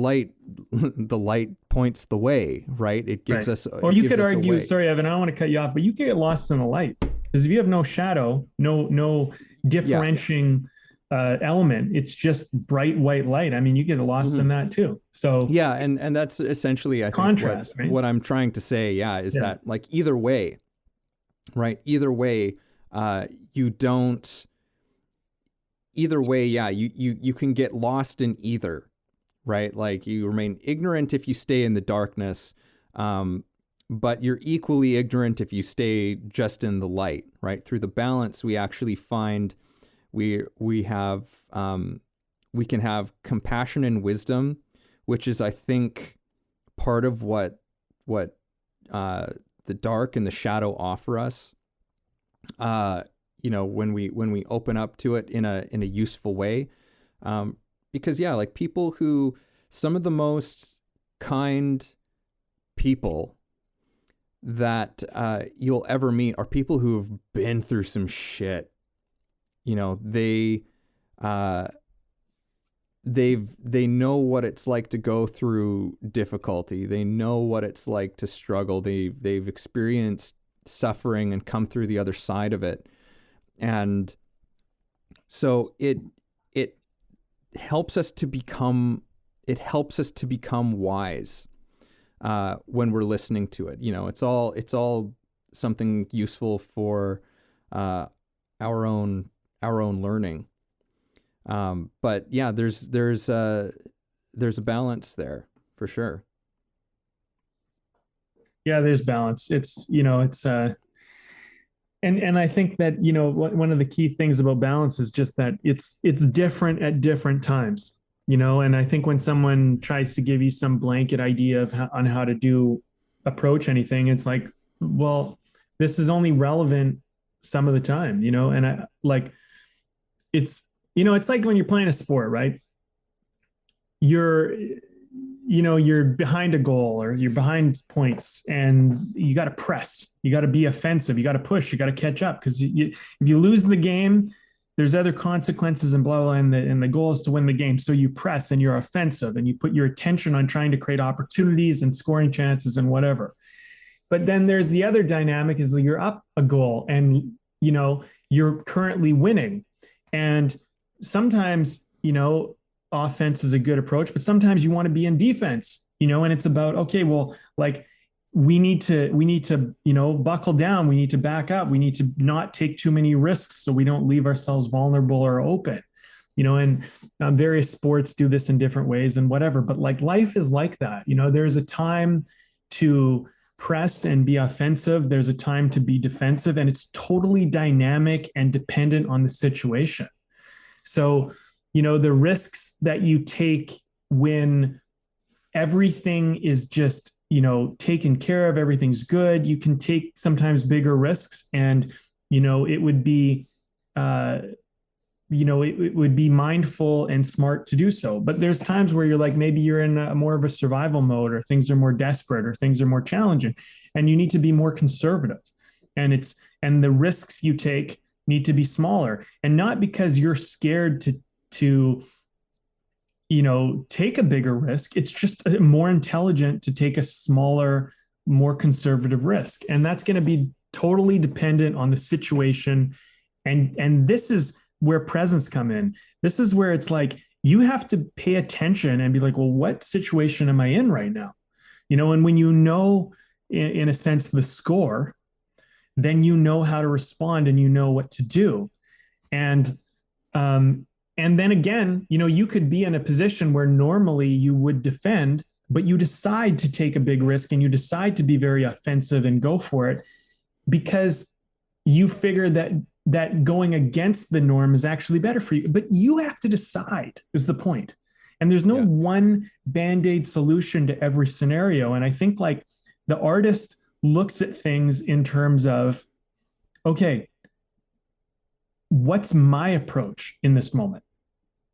light points the way, right? It gives us. Or you could argue. Sorry, Evan, I don't want to cut you off, but you could get lost in the light because if you have no shadow, no differentiating element, it's just bright white light. I mean, you get lost in that too. So yeah, and that's essentially I contrast. Think what I'm trying to say, is that like either way, right? Either way, you don't. Either way, you can get lost in either, right? Like you remain ignorant if you stay in the darkness, but you're equally ignorant if you stay just in the light, right? Through the balance, we actually find we can have compassion and wisdom, which is, I think, part of what the dark and the shadow offer us. when we open up to it in a useful way. Because yeah, like some of the most kind people that you'll ever meet are people who have been through some shit. They they know what it's like to go through difficulty. They know what it's like to struggle. They've experienced suffering and come through the other side of it. And so it helps us to become wise when we're listening to it. It's all something useful for our own learning. But yeah, there's a balance there for sure. Yeah, there's balance. And I think that, one of the key things about balance is just that it's different at different times, and I think when someone tries to give you some blanket idea on how to approach anything, it's like, well, this is only relevant some of the time, and I like, it's like when you're playing a sport, right? You're behind a goal or you're behind points and you got to press, you got to be offensive, you got to push, you got to catch up. Because if you lose the game, there's other consequences and blah, blah, and the goal is to win the game. So you press and you're offensive and you put your attention on trying to create opportunities and scoring chances and whatever. But then there's the other dynamic is that you're up a goal and, you're currently winning. And sometimes, offense is a good approach, but sometimes you want to be in defense, and it's about, okay, well, like we need to, buckle down. We need to back up. We need to not take too many risks so we don't leave ourselves vulnerable or open, and various sports do this in different ways and whatever. But like life is like that, there's a time to press and be offensive. There's a time to be defensive, and it's totally dynamic and dependent on the situation. So, the risks that you take when everything is just, taken care of, everything's good. You can take sometimes bigger risks and, it would be, it would be mindful and smart to do so. But there's times where you're like, maybe you're in more of a survival mode, or things are more desperate, or things are more challenging, and you need to be more conservative. And the risks you take need to be smaller, and not because you're scared to take a bigger risk. It's just more intelligent to take a smaller, more conservative risk. And that's going to be totally dependent on the situation. And this is where presence come in. This is where it's like, you have to pay attention and be like, well, what situation am I in right now? And when in a sense, the score, then how to respond and what to do. And then again, you could be in a position where normally you would defend, but you decide to take a big risk and you decide to be very offensive and go for it because you figure that going against the norm is actually better for you. But you have to decide, is the point. And there's no one Band-Aid solution to every scenario. And I think like the artist looks at things in terms of, okay, what's my approach in this moment?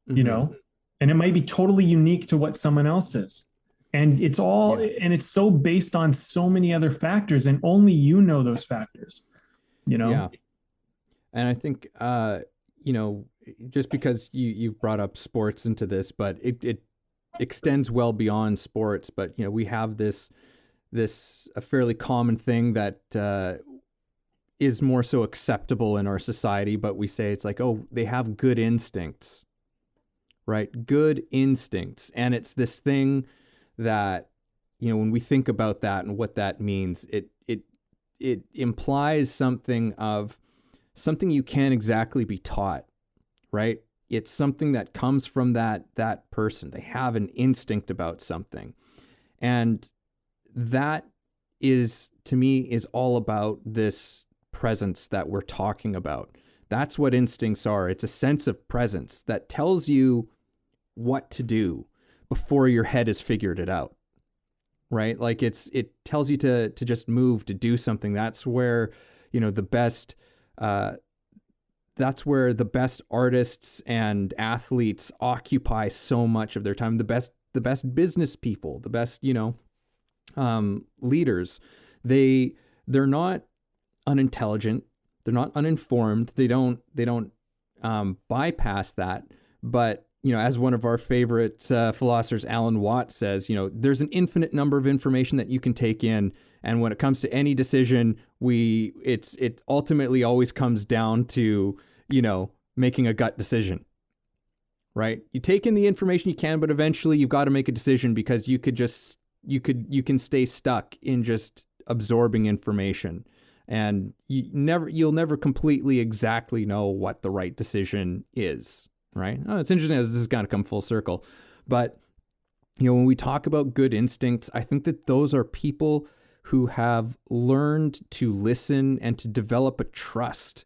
Mm-hmm. And it might be totally unique to what someone else is. And it's so based on so many other factors, and only those factors, Yeah. And I think, just because you've brought up sports into this, but it extends well beyond sports. But, we have this a fairly common thing that is more so acceptable in our society, but we say it's like, oh, they have good instincts, right? Good instincts. And it's this thing that, when we think about that and what that means, it implies something you can't exactly be taught, right? It's something that comes from that person. They have an instinct about something. And that is, to me, is all about this presence that we're talking about. That's what instincts are. It's a sense of presence that tells you what to do before your head has figured it out, right? Like it tells you to just move, to do something. That's where, the best uh, that's where the best artists and athletes occupy so much of their time. The best business people, the best, leaders. They're not unintelligent. They're not uninformed. They don't bypass that. But as one of our favorite philosophers, Alan Watts, says, there's an infinite number of information that you can take in, and when it comes to any decision, it ultimately always comes down to making a gut decision. Right? You take in the information you can, but eventually you've got to make a decision, because you can stay stuck in just absorbing information, and you'll never completely exactly know what the right decision is. Right? Oh, it's interesting as this is going to come full circle. But, when we talk about good instincts, I think that those are people who have learned to listen and to develop a trust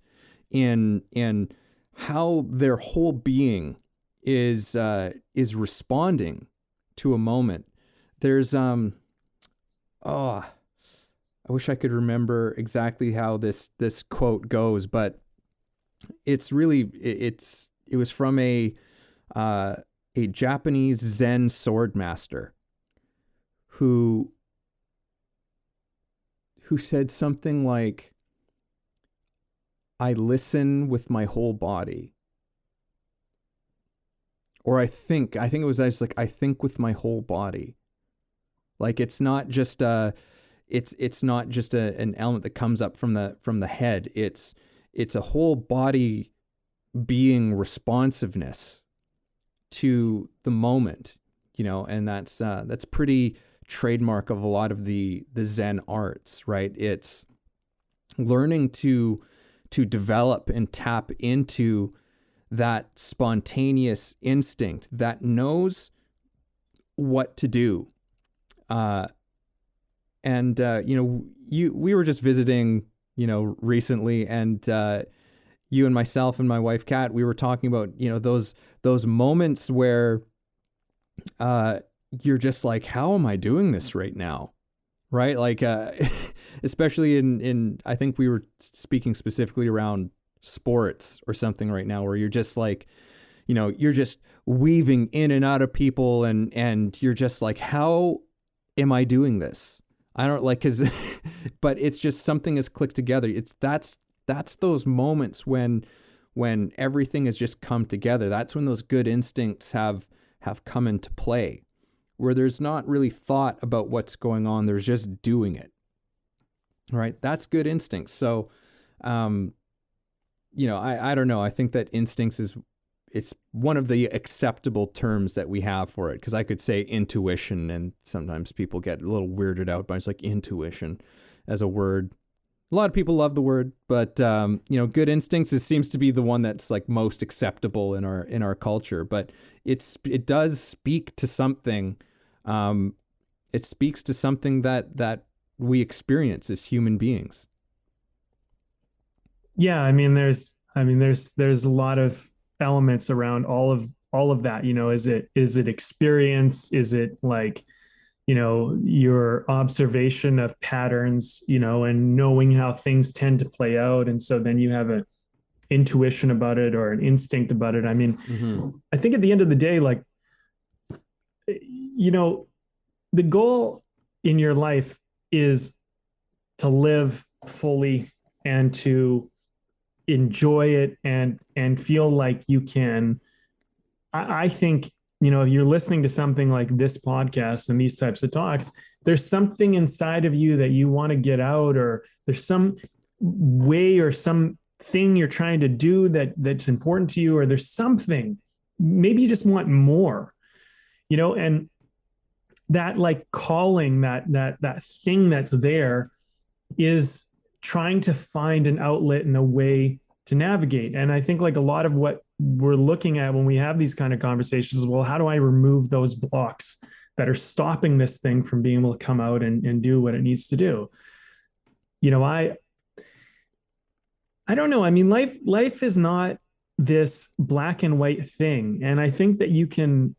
in how their whole being is responding to a moment. There's I wish I could remember exactly how this quote goes, but it was from a Japanese Zen sword master who said something like, "I listen with my whole body." Or I think it was just like, "I think with my whole body." Like it's not just an element that comes up from the head. It's a whole body being responsiveness to the moment, and that's pretty trademark of a lot of the Zen arts, right? It's learning to develop and tap into that spontaneous instinct that knows what to do. We were just visiting, recently, and you and myself and my wife Kat, we were talking about, those moments where you're just like, how am I doing this right now? Right? Like, especially in I think we were speaking specifically around sports or something right now, where you're just like, you're just weaving in and out of people, and you're just like, how am I doing this? I don't like, but it's just something has clicked together. That's those moments when everything has just come together. That's when those good instincts have come into play, where there's not really thought about what's going on. There's just doing it. Right? That's good instincts. So, I don't know. I think that instincts it's one of the acceptable terms that we have for it, because I could say intuition, and sometimes people get a little weirded out by it's like intuition as a word. A lot of people love the word, but good instincts seems to be the one that's like most acceptable in our culture. But it does speak to something. It speaks to something that we experience as human beings. Yeah, there's a lot of elements around all of that. Is it experience? Is it like, your observation of patterns, and knowing how things tend to play out, and so then you have an intuition about it or an instinct about it. I think at the end of the day, like, the goal in your life is to live fully and to enjoy it and feel like you can. I think, if you're listening to something like this podcast and these types of talks, there's something inside of you that you want to get out, or there's some way or some thing you're trying to do that's important to you, or there's something, maybe you just want more, and that like calling, that thing that's there is trying to find an outlet and a way to navigate. And I think like a lot of what we're looking at when we have these kind of conversations is, well, how do I remove those blocks that are stopping this thing from being able to come out and do what it needs to do? I don't know. Life is not this black and white thing. And I think that you can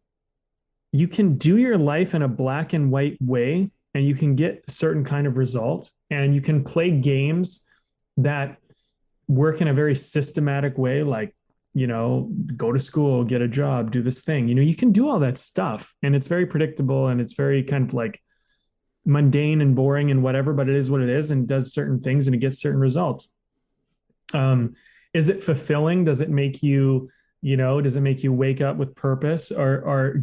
do your life in a black and white way, and you can get a certain kind of results, and you can play games that work in a very systematic way, like, go to school, get a job, do this thing, you can do all that stuff, and it's very predictable, and it's very kind of like mundane and boring and whatever, but it is what it is, and does certain things and it gets certain results. Is it fulfilling? Does it make you, does it make you wake up with purpose, or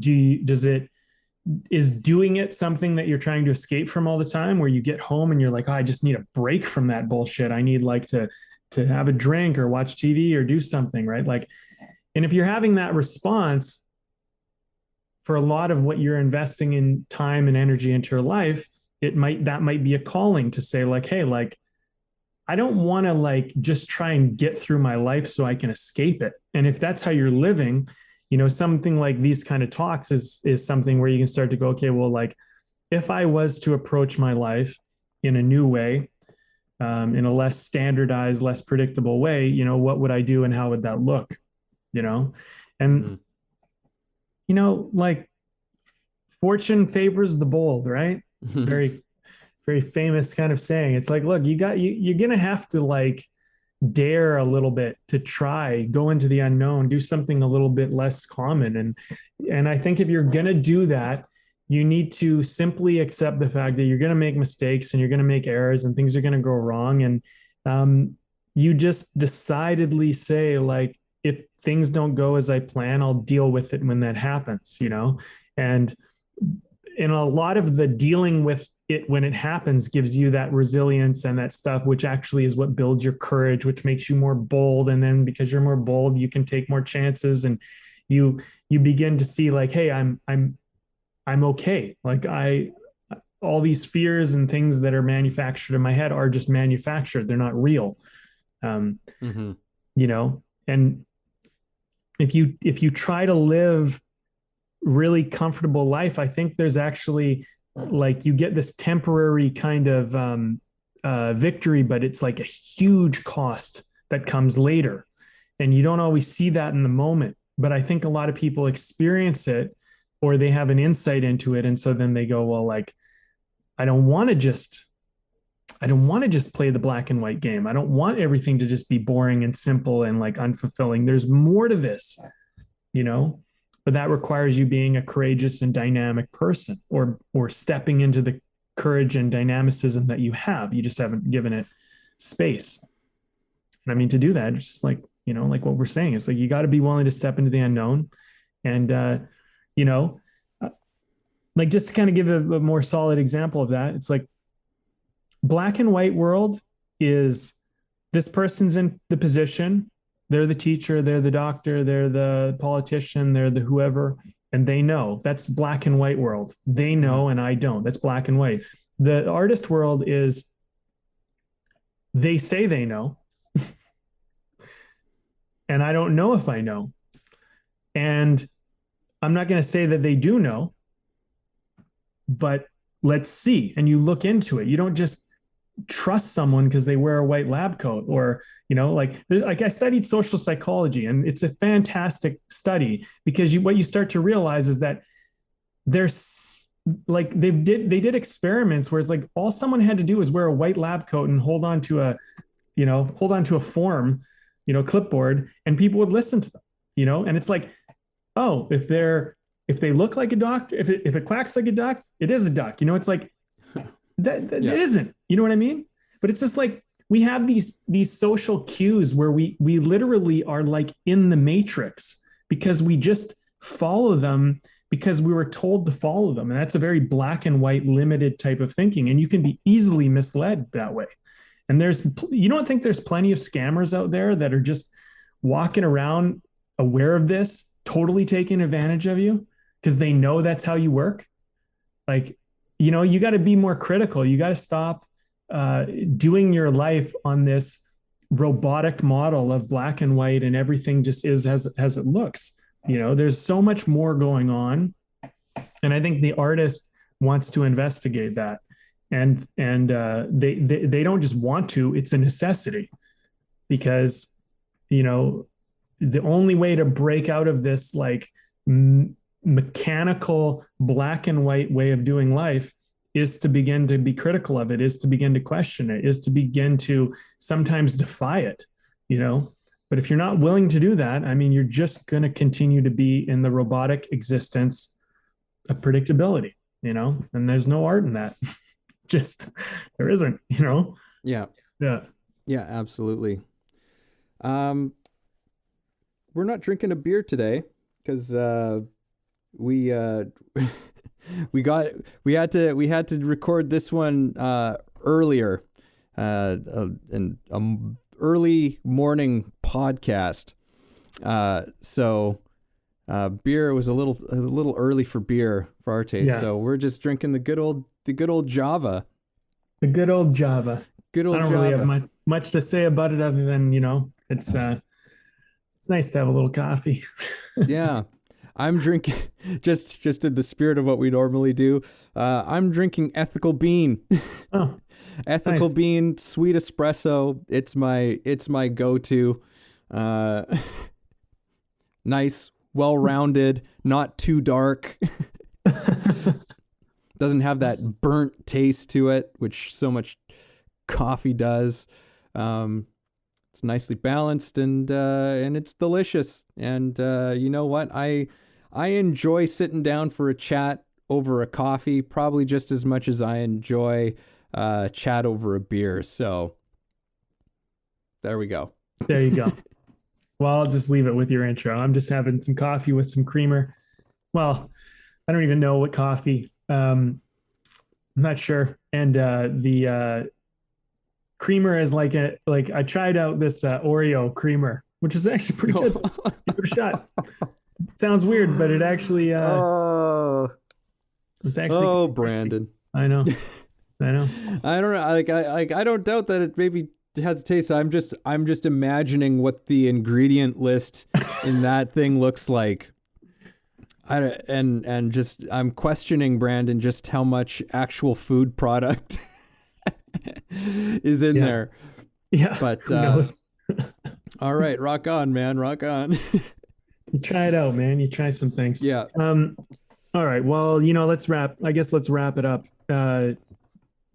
is doing it something that you're trying to escape from all the time, where you get home and you're like, oh, I just need a break from that bullshit. I need like to have a drink or watch TV or do something, right? Like, and if you're having that response for a lot of what you're investing in time and energy into your life, that might be a calling to say like, hey, like, I don't want to like just try and get through my life so I can escape it. And if that's how you're living, something like these kind of talks is something where you can start to go, okay, well, like, if I was to approach my life in a new way, in a less standardized, less predictable way, what would I do and how would that look? And, like, fortune favors the bold, right? Very, very famous kind of saying. It's like, look, you're going to have to like dare a little bit to try, go into the unknown, do something a little bit less common. And I think if you're going to do that, you need to simply accept the fact that you're going to make mistakes and you're going to make errors and things are going to go wrong. And you just decidedly say, like, if things don't go as I plan, I'll deal with it when that happens, and in a lot of the dealing with it when it happens gives you that resilience and that stuff, which actually is what builds your courage, which makes you more bold. And then because you're more bold, you can take more chances, and you begin to see like, hey, I'm okay. Like, all these fears and things that are manufactured in my head are just manufactured. They're not real. And if you try to live really comfortable life, I think there's actually like, you get this temporary kind of victory, but it's like a huge cost that comes later. And you don't always see that in the moment. But I think a lot of people experience it, or they have an insight into it. And so then they go, well, like, I don't want to just play the black and white game. I don't want everything to just be boring and simple and like unfulfilling. There's more to this, but that requires you being a courageous and dynamic person, or stepping into the courage and dynamicism that you have. You just haven't given it space. And I mean, to do that, it's just like, like what we're saying, it's like, you got to be willing to step into the unknown. And, like, just to kind of give a more solid example of that, it's like, black and white world is, this person's in the position, they're the teacher, they're the doctor, they're the politician, they're the whoever, and they know. That's black and white world. They know and I don't. That's black and white. The artist world is, they say they know and I don't know if I know. And I'm not going to say that they do know, but let's see. And you look into it. You don't just trust someone because they wear a white lab coat, or like I studied social psychology, and it's a fantastic study, because what you start to realize is that there's like, they did experiments where it's like, all someone had to do was wear a white lab coat and hold on to a form, clipboard, and people would listen to them, and it's like, oh, if they look like a duck, if it quacks like a duck, it is a duck. It's like that yeah. It isn't. You know what I mean? But it's just like, we have these social cues where we literally are like in the matrix, because we just follow them because we were told to follow them. And that's a very black and white, limited type of thinking. And you can be easily misled that way. And you don't think there's plenty of scammers out there that are just walking around aware of this, totally taking advantage of you because they know that's how you work? Like, you got to be more critical. You got to stop doing your life on this robotic model of black and white, and everything just is as it looks. There's so much more going on. And I think the artist wants to investigate that. And they don't just want to, it's a necessity, because, the only way to break out of this like mechanical black and white way of doing life is to begin to be critical of it, is to begin to question it, is to begin to sometimes defy it. you know. But if you're not willing to do that, I mean, you're just going to continue to be in the robotic existence of predictability, you know, and there's no art in that. Just there isn't, you know. Yeah. Yeah. Yeah, absolutely. Um, we're not drinking a beer today because we we had to record this one earlier, an early morning podcast. So beer was a little early for beer for our taste. Yes. So we're just drinking the good old Java. The good old Java. Good old I don't Java. really have much to say about it other than, you know, it's nice to have a little coffee. Yeah. I'm drinking just in the spirit of what we normally do. I'm drinking Ethical Bean. Oh, Ethical nice. Bean, sweet espresso. It's my go-to. Nice, well-rounded, not too dark. Doesn't have that burnt taste to it, which so much coffee does. It's nicely balanced and it's delicious. And you know what? I enjoy sitting down for a chat over a coffee probably just as much as I enjoy chat over a beer. So there we go. There you go. Well, I'll just leave it with your intro. I'm just having some coffee with some creamer. Well, I don't even know what coffee. I'm not sure. And the creamer is like I tried out this Oreo creamer, which is actually pretty good. Give it a shot. Sounds weird, but it actually it's actually Brandon. I know. I know. I don't know. I don't doubt that it maybe has a taste. I'm just imagining what the ingredient list in that thing looks like. I'm questioning, Brandon, just how much actual food product is in there. Yeah. But who knows? all right, rock on, man, rock on. You try it out, man. You try some things. Yeah. All right. Well, you know, let's wrap it up.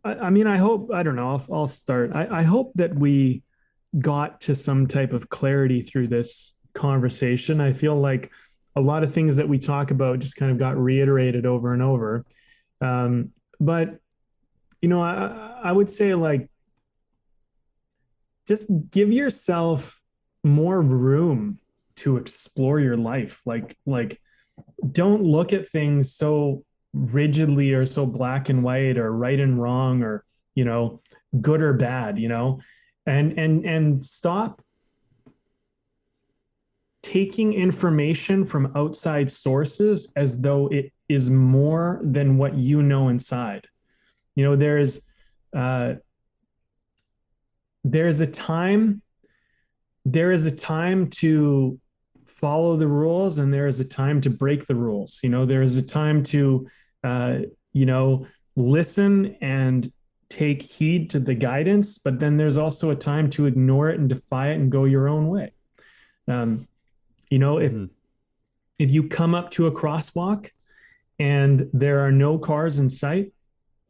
I mean, I hope, I don't know, I'll start. I hope that we got to some type of clarity through this conversation. I feel like a lot of things that we talk about just kind of got reiterated over and over. But, you know, I would say, like, just give yourself more room to explore your life. Like, don't look at things so rigidly or so black and white or right and wrong or, you know, good or bad, you know, and stop taking information from outside sources as though it is more than what you know inside. You know, there's a time to follow the rules and there is a time to break the rules. You know, there is a time to you know, listen and take heed to the guidance, but then there's also a time to ignore it and defy it and go your own way. You know, if you come up to a crosswalk and there are no cars in sight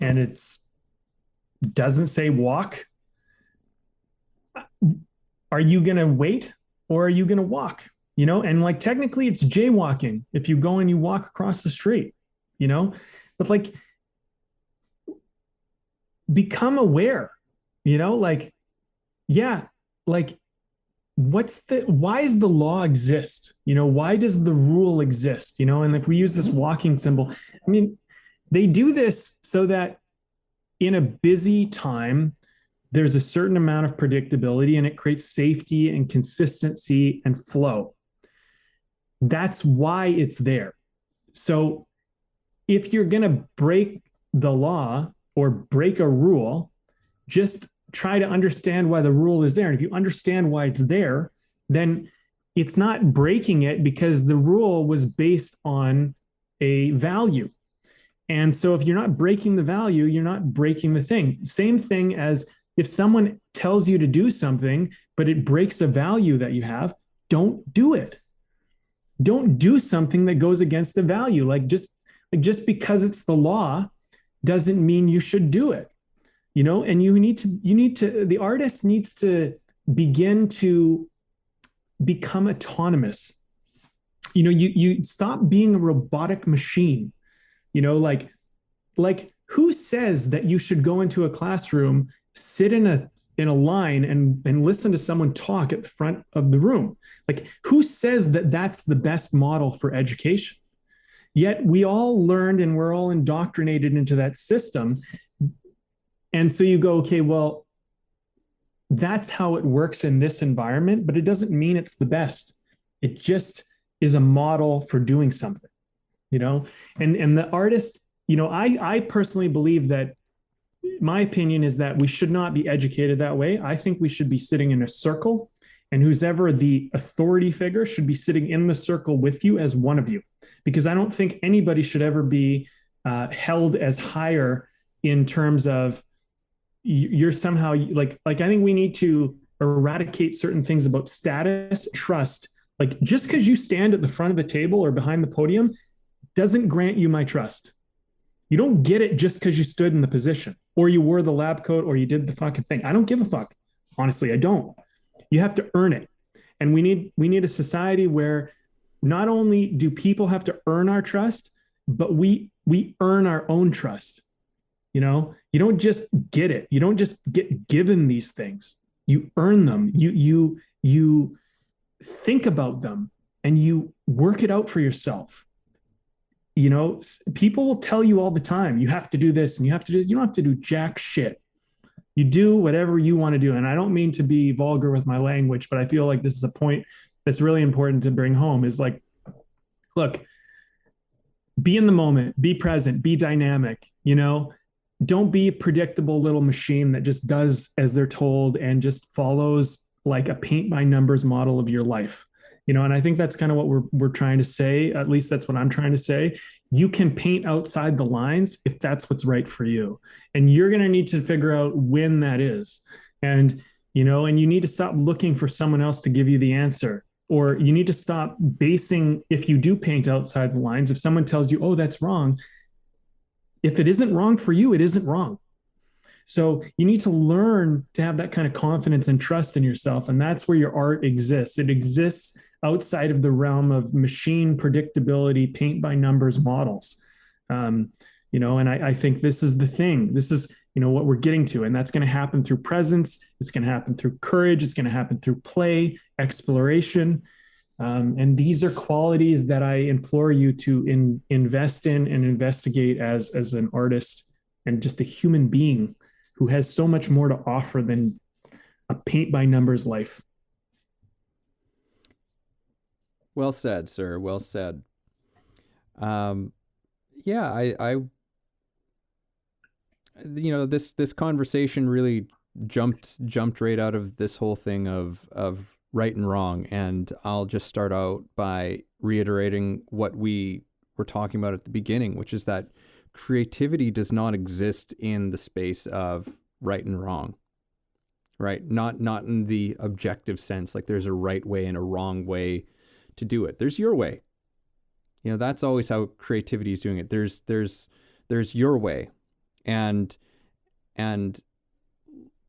and it's doesn't say walk, are you going to wait or are you going to walk? You know, and like technically it's jaywalking if you go and you walk across the street, you know, but like become aware, you know, like, yeah, like why does the law exist? You know, why does the rule exist? You know, and if we use this walking symbol, I mean, they do this so that in a busy time, there's a certain amount of predictability and it creates safety and consistency and flow. That's why it's there. So if you're going to break the law or break a rule, just try to understand why the rule is there. And if you understand why it's there, then it's not breaking it because the rule was based on a value. And so if you're not breaking the value, you're not breaking the thing. Same thing as if someone tells you to do something, but it breaks a value that you have, don't do it. Don't do something that goes against a value. Like just because it's the law doesn't mean you should do it. You know, and the artist needs to begin to become autonomous. You stop being a robotic machine. Like who says that you should go into a classroom, sit in a line and listen to someone talk at the front of the room? Like who says that that's the best model for education? Yet we all learned and we're all indoctrinated into that system. And so you go, okay, well, that's how it works in this environment, but it doesn't mean it's the best. It just is a model for doing something, and the artist, I personally believe that my opinion is that we should not be educated that way. I think we should be sitting in a circle, and who's ever the authority figure should be sitting in the circle with you as one of you, because I don't think anybody should ever be held as higher in terms of you're somehow like I think we need to eradicate certain things about status, trust. Like just because you stand at the front of the table or behind the podium doesn't grant you my trust. You don't get it just because you stood in the position or you wore the lab coat or you did the fucking thing. I don't give a fuck. Honestly, I don't. You have to earn it. And we need a society where not only do people have to earn our trust, but we earn our own trust. You don't just get it. You don't just get given these things. You earn them. You think about them and you work it out for yourself. People will tell you all the time, you have to do this and you don't have to do jack shit. You do whatever you want to do. And I don't mean to be vulgar with my language, but I feel like this is a point that's really important to bring home is like, look, be in the moment, be present, be dynamic, don't be a predictable little machine that just does as they're told and just follows like a paint by numbers model of your life. And I think that's kind of what we're trying to say. At least that's what I'm trying to say. You can paint outside the lines if that's what's right for you. And you're going to need to figure out when that is. And you need to stop looking for someone else to give you the answer. Or you need to stop basing, if you do paint outside the lines, if someone tells you, oh, that's wrong, if it isn't wrong for you, it isn't wrong. So you need to learn to have that kind of confidence and trust in yourself. And that's where your art exists. It exists outside of the realm of machine predictability, paint by numbers models. And I think this is the thing. This is, what we're getting to. And that's going to happen through presence. It's going to happen through courage. It's going to happen through play, exploration. And these are qualities that I implore you to invest in and investigate as an artist and just a human being who has so much more to offer than a paint by numbers life. Well said, sir. Well said. Yeah, I this conversation really jumped right out of this whole thing of right and wrong. And I'll just start out by reiterating what we were talking about at the beginning, which is that creativity does not exist in the space of right and wrong, right? Not in the objective sense, like there's a right way and a wrong way to do it. There's your way. That's always how creativity is doing it. There's your way, and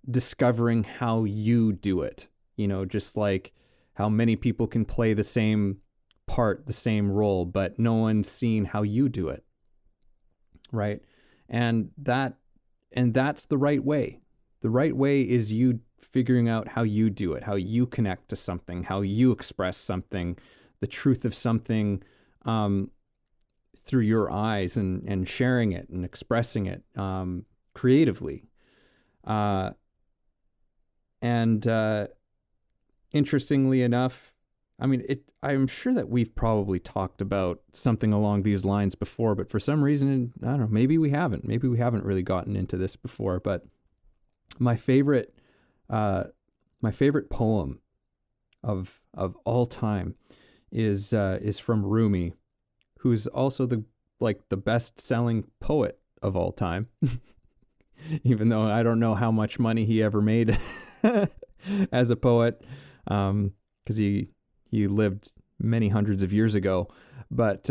discovering how you do it. Just like how many people can play the same part, the same role, but no one's seen how you do it. Right. And that's the right way. The right way is you figuring out how you do it, how you connect to something, how you express something, the truth of something, through your eyes and sharing it and expressing it, creatively. Interestingly enough, I'm sure that we've probably talked about something along these lines before, but for some reason, I don't know, maybe we haven't really gotten into this before, but my favorite poem of all time is from Rumi, who's also the best-selling poet of all time. Even though I don't know how much money he ever made as a poet, because he lived many hundreds of years ago. But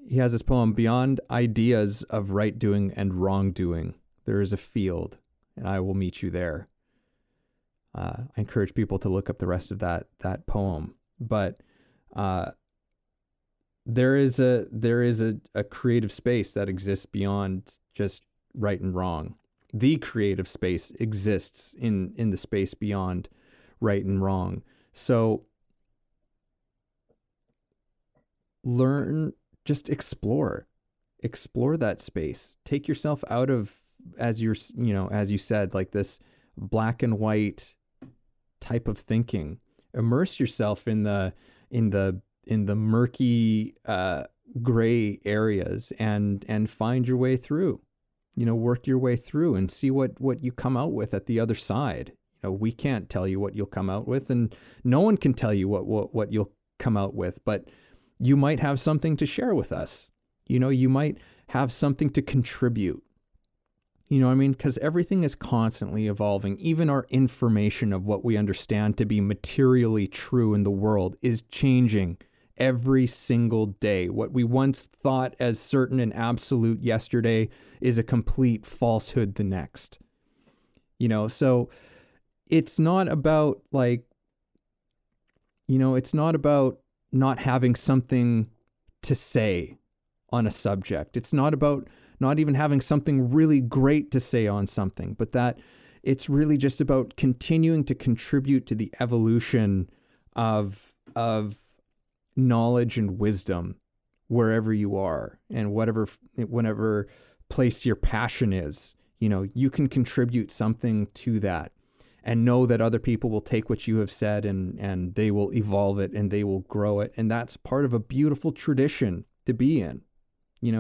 he has this poem, "Beyond ideas of right doing and wrong doing, there is a field, and I will meet you there." I encourage people to look up the rest of that poem. But there is a creative space that exists beyond just right and wrong. The creative space exists in the space beyond right and wrong. So learn, just explore that space. Take yourself out of, as you said, like this black and white type of thinking. Immerse yourself in the murky gray areas and find your way through. Work your way through and see what you come out with at the other side. We can't tell you what you'll come out with, and no one can tell you what you'll come out with, but you might have something to share with us. You might have something to contribute. You know what I mean? Because everything is constantly evolving. Even our information of what we understand to be materially true in the world is changing every single day. What we once thought as certain and absolute yesterday is a complete falsehood the next. So it's not about it's not about not having something to say on a subject. It's not about not even having something really great to say on something, but that it's really just about continuing to contribute to the evolution of knowledge and wisdom wherever you are and whatever place your passion is. You can contribute something to that, and know that other people will take what you have said and they will evolve it and they will grow it. And that's part of a beautiful tradition to be in.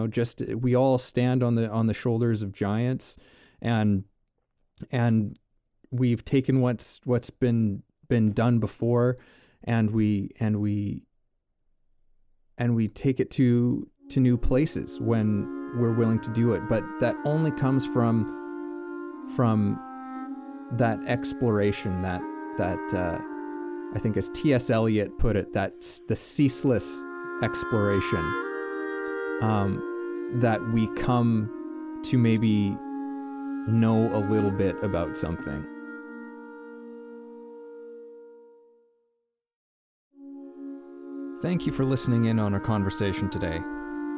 Just we all stand on the shoulders of giants, and we've taken what's been done before, and we take it to new places when we're willing to do it. But that only comes from that exploration, that I think, as T.S. Eliot put it, that's the ceaseless exploration. That we come to maybe know a little bit about something. Thank you for listening in on our conversation today.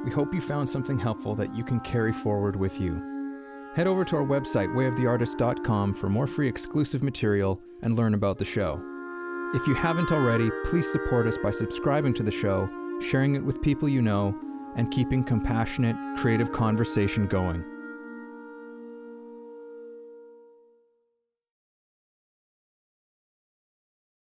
We hope you found something helpful that you can carry forward with you. Head over to our website, wayoftheartist.com, for more free exclusive material and learn about the show. If you haven't already, please support us by subscribing to the show, sharing it with people you know, and keeping compassionate, creative conversation going.